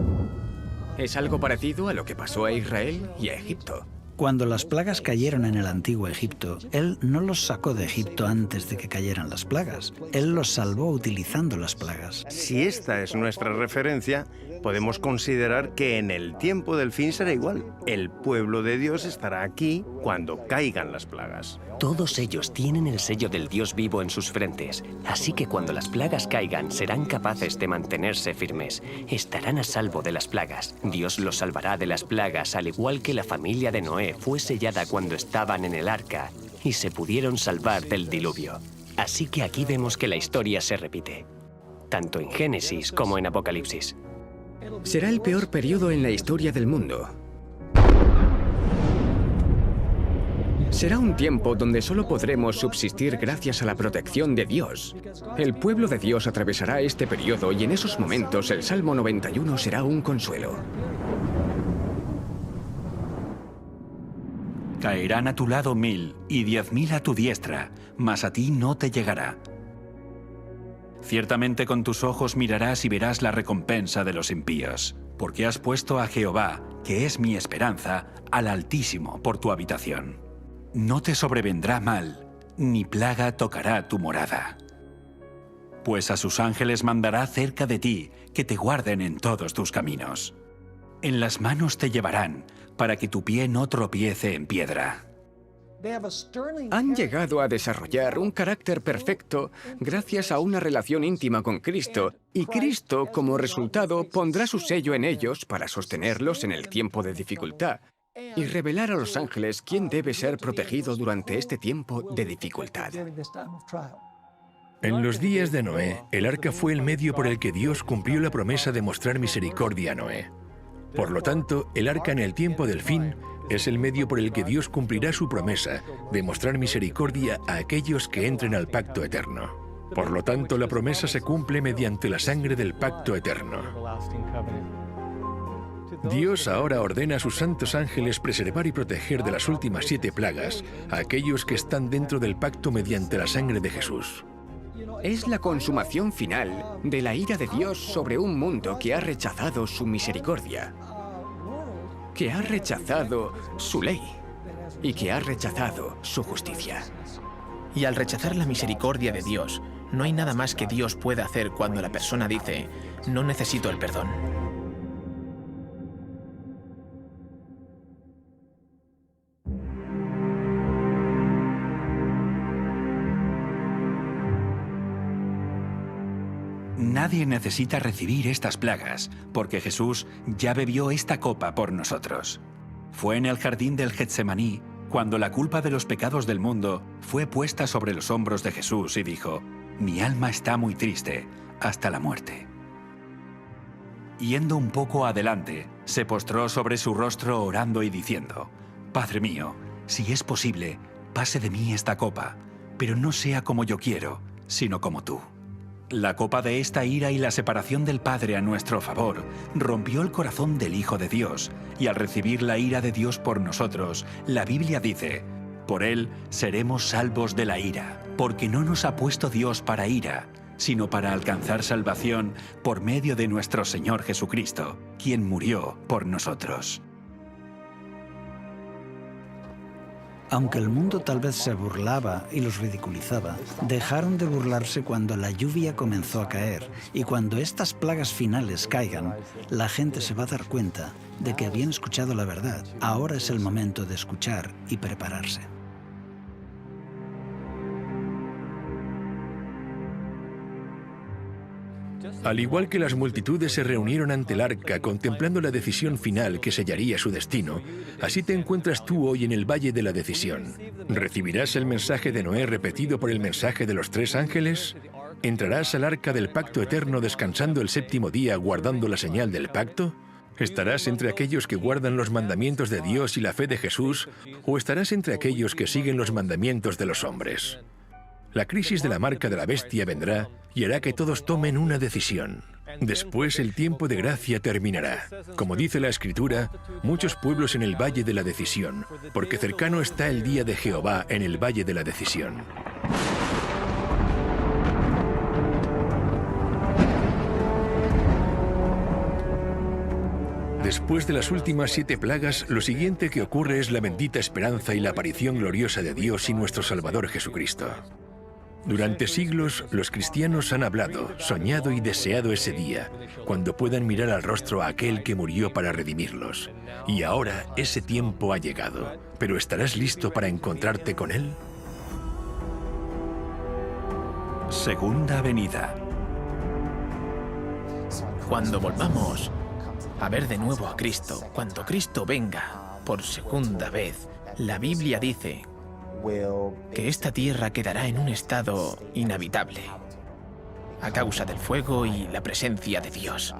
Es algo parecido a lo que pasó a Israel y a Egipto. Cuando las plagas cayeron en el antiguo Egipto, Él no los sacó de Egipto antes de que cayeran las plagas. Él los salvó utilizando las plagas. Si esta es nuestra referencia, podemos considerar que en el tiempo del fin será igual. El pueblo de Dios estará aquí cuando caigan las plagas. Todos ellos tienen el sello del Dios vivo en sus frentes, así que cuando las plagas caigan serán capaces de mantenerse firmes. Estarán a salvo de las plagas. Dios los salvará de las plagas, al igual que la familia de Noé fue sellada cuando estaban en el arca y se pudieron salvar del diluvio. Así que aquí vemos que la historia se repite, tanto en Génesis como en Apocalipsis. Será el peor periodo en la historia del mundo. Será un tiempo donde solo podremos subsistir gracias a la protección de Dios. El pueblo de Dios atravesará este periodo y en esos momentos el Salmo 91 será un consuelo. Caerán a tu lado 1000 y 10.000 a tu diestra, mas a ti no te llegará. Ciertamente con tus ojos mirarás y verás la recompensa de los impíos, porque has puesto a Jehová, que es mi esperanza, al Altísimo por tu habitación. No te sobrevendrá mal, ni plaga tocará tu morada. Pues a sus ángeles mandará cerca de ti, que te guarden en todos tus caminos. En las manos te llevarán, para que tu pie no tropiece en piedra. Han llegado a desarrollar un carácter perfecto gracias a una relación íntima con Cristo, y Cristo, como resultado, pondrá su sello en ellos para sostenerlos en el tiempo de dificultad y revelar a los ángeles quién debe ser protegido durante este tiempo de dificultad. En los días de Noé, el arca fue el medio por el que Dios cumplió la promesa de mostrar misericordia a Noé. Por lo tanto, el arca en el tiempo del fin es el medio por el que Dios cumplirá su promesa de mostrar misericordia a aquellos que entren al pacto eterno. Por lo tanto, la promesa se cumple mediante la sangre del pacto eterno. Dios ahora ordena a sus santos ángeles preservar y proteger de las últimas 7 plagas a aquellos que están dentro del pacto mediante la sangre de Jesús. Es la consumación final de la ira de Dios sobre un mundo que ha rechazado su misericordia, que ha rechazado su ley y que ha rechazado su justicia. Y al rechazar la misericordia de Dios, no hay nada más que Dios pueda hacer cuando la persona dice, no necesito el perdón. Nadie necesita recibir estas plagas, porque Jesús ya bebió esta copa por nosotros. Fue en el jardín del Getsemaní cuando la culpa de los pecados del mundo fue puesta sobre los hombros de Jesús y dijo, Mi alma está muy triste hasta la muerte. Yendo un poco adelante, se postró sobre su rostro orando y diciendo: Padre mío, si es posible, pase de mí esta copa, pero no sea como yo quiero, sino como tú. La copa de esta ira y la separación del Padre a nuestro favor rompió el corazón del Hijo de Dios, y al recibir la ira de Dios por nosotros, la Biblia dice: por él seremos salvos de la ira, porque no nos ha puesto Dios para ira, sino para alcanzar salvación por medio de nuestro Señor Jesucristo, quien murió por nosotros. Aunque el mundo tal vez se burlaba y los ridiculizaba, dejaron de burlarse cuando la lluvia comenzó a caer, y cuando estas plagas finales caigan, la gente se va a dar cuenta de que habían escuchado la verdad. Ahora es el momento de escuchar y prepararse. Al igual que las multitudes se reunieron ante el arca contemplando la decisión final que sellaría su destino, así te encuentras tú hoy en el Valle de la Decisión. ¿Recibirás el mensaje de Noé repetido por el mensaje de los 3 ángeles? ¿Entrarás al arca del pacto eterno descansando el 7º día guardando la señal del pacto? ¿Estarás entre aquellos que guardan los mandamientos de Dios y la fe de Jesús, o estarás entre aquellos que siguen los mandamientos de los hombres? La crisis de la marca de la bestia vendrá y hará que todos tomen una decisión. Después el tiempo de gracia terminará. Como dice la Escritura, muchos pueblos en el Valle de la Decisión, porque cercano está el día de Jehová en el Valle de la Decisión. Después de las últimas 7 plagas, lo siguiente que ocurre es la bendita esperanza y la aparición gloriosa de Dios y nuestro Salvador Jesucristo. Durante siglos, los cristianos han hablado, soñado y deseado ese día, cuando puedan mirar al rostro a aquel que murió para redimirlos. Y ahora ese tiempo ha llegado. ¿Pero estarás listo para encontrarte con Él? Segunda venida. Cuando volvamos a ver de nuevo a Cristo, cuando Cristo venga por segunda vez, la Biblia dice que esta tierra quedará en un estado inhabitable a causa del fuego y la presencia de Dios.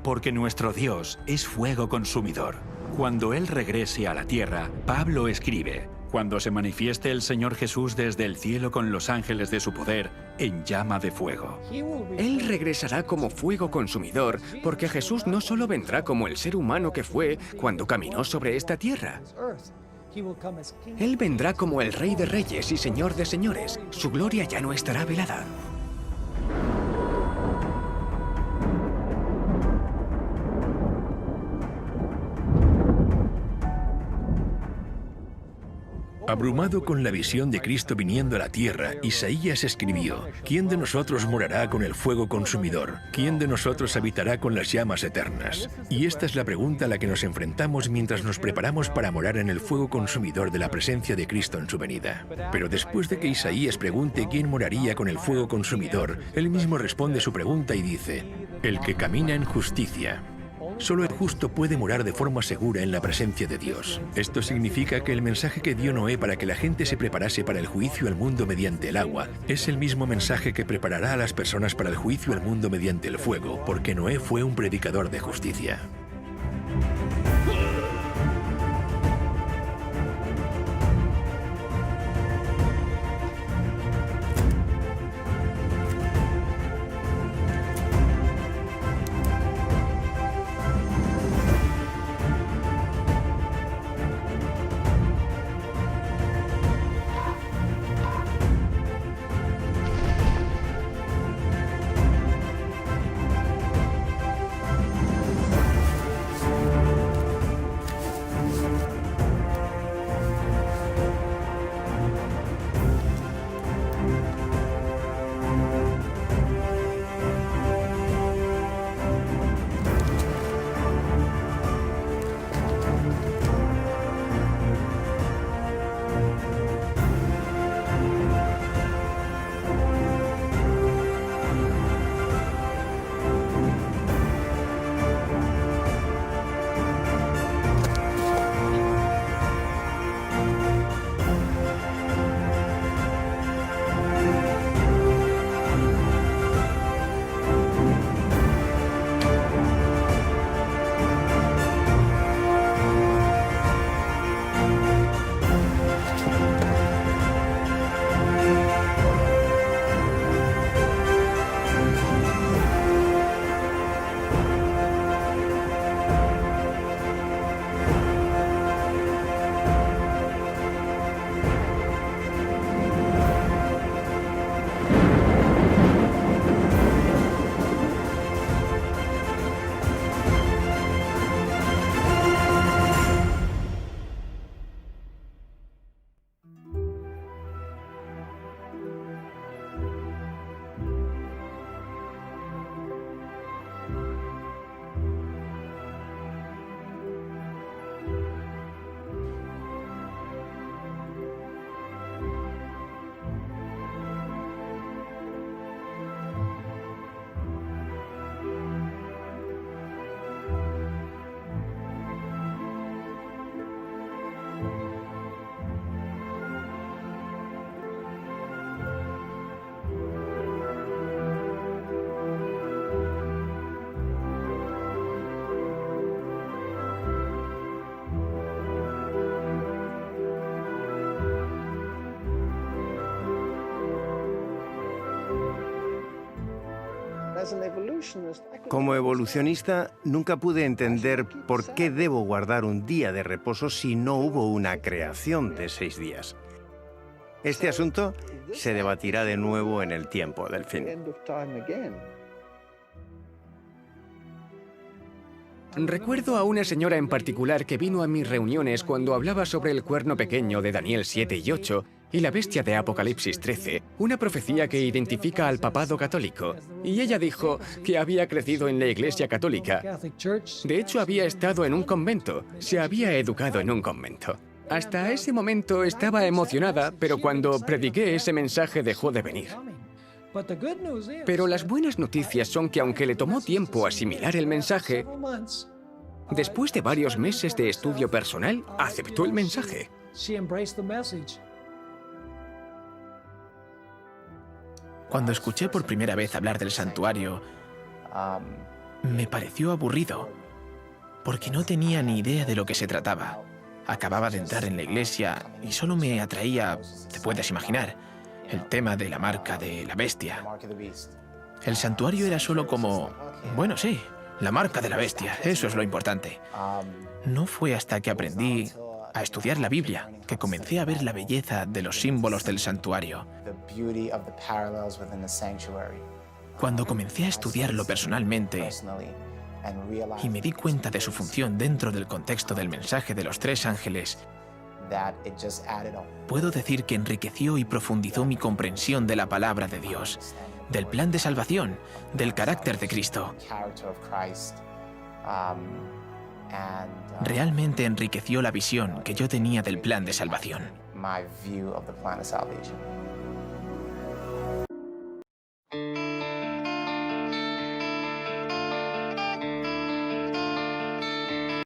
Porque nuestro Dios es fuego consumidor. Cuando Él regrese a la tierra, Pablo escribe: cuando se manifieste el Señor Jesús desde el cielo con los ángeles de su poder en llama de fuego. Él regresará como fuego consumidor, porque Jesús no solo vendrá como el ser humano que fue cuando caminó sobre esta tierra. Él vendrá como el Rey de Reyes y Señor de Señores. Su gloria ya no estará velada. Abrumado con la visión de Cristo viniendo a la tierra, Isaías escribió: ¿quién de nosotros morará con el fuego consumidor? ¿Quién de nosotros habitará con las llamas eternas? Y esta es la pregunta a la que nos enfrentamos mientras nos preparamos para morar en el fuego consumidor de la presencia de Cristo en su venida. Pero después de que Isaías pregunte quién moraría con el fuego consumidor, él mismo responde su pregunta y dice: el que camina en justicia. Solo el justo puede morar de forma segura en la presencia de Dios. Esto significa que el mensaje que dio Noé para que la gente se preparase para el juicio al mundo mediante el agua es el mismo mensaje que preparará a las personas para el juicio al mundo mediante el fuego, porque Noé fue un predicador de justicia. Como evolucionista, nunca pude entender por qué debo guardar un día de reposo si no hubo una creación de 6 días. Este asunto se debatirá de nuevo en el tiempo del fin. Recuerdo a una señora en particular que vino a mis reuniones cuando hablaba sobre el cuerno pequeño de Daniel 7 y 8 y la bestia de Apocalipsis 13, una profecía que identifica al papado católico. Y ella dijo que había crecido en la Iglesia Católica. De hecho, había estado en un convento, se había educado en un convento. Hasta ese momento estaba emocionada, pero cuando prediqué ese mensaje dejó de venir. Pero las buenas noticias son que aunque le tomó tiempo asimilar el mensaje, después de varios meses de estudio personal, aceptó el mensaje. Cuando escuché por primera vez hablar del santuario, me pareció aburrido, porque no tenía ni idea de lo que se trataba. Acababa de entrar en la iglesia y solo me atraía, te puedes imaginar, el tema de la marca de la bestia. El santuario era solo como, bueno, sí, la marca de la bestia, eso es lo importante. No fue hasta que aprendí a estudiar la Biblia que comencé a ver la belleza de los símbolos del santuario. Cuando comencé a estudiarlo personalmente y me di cuenta de su función dentro del contexto del mensaje de los 3 ángeles, puedo decir que enriqueció y profundizó mi comprensión de la palabra de Dios, del plan de salvación, del carácter de Cristo. Realmente enriqueció la visión que yo tenía del plan de salvación.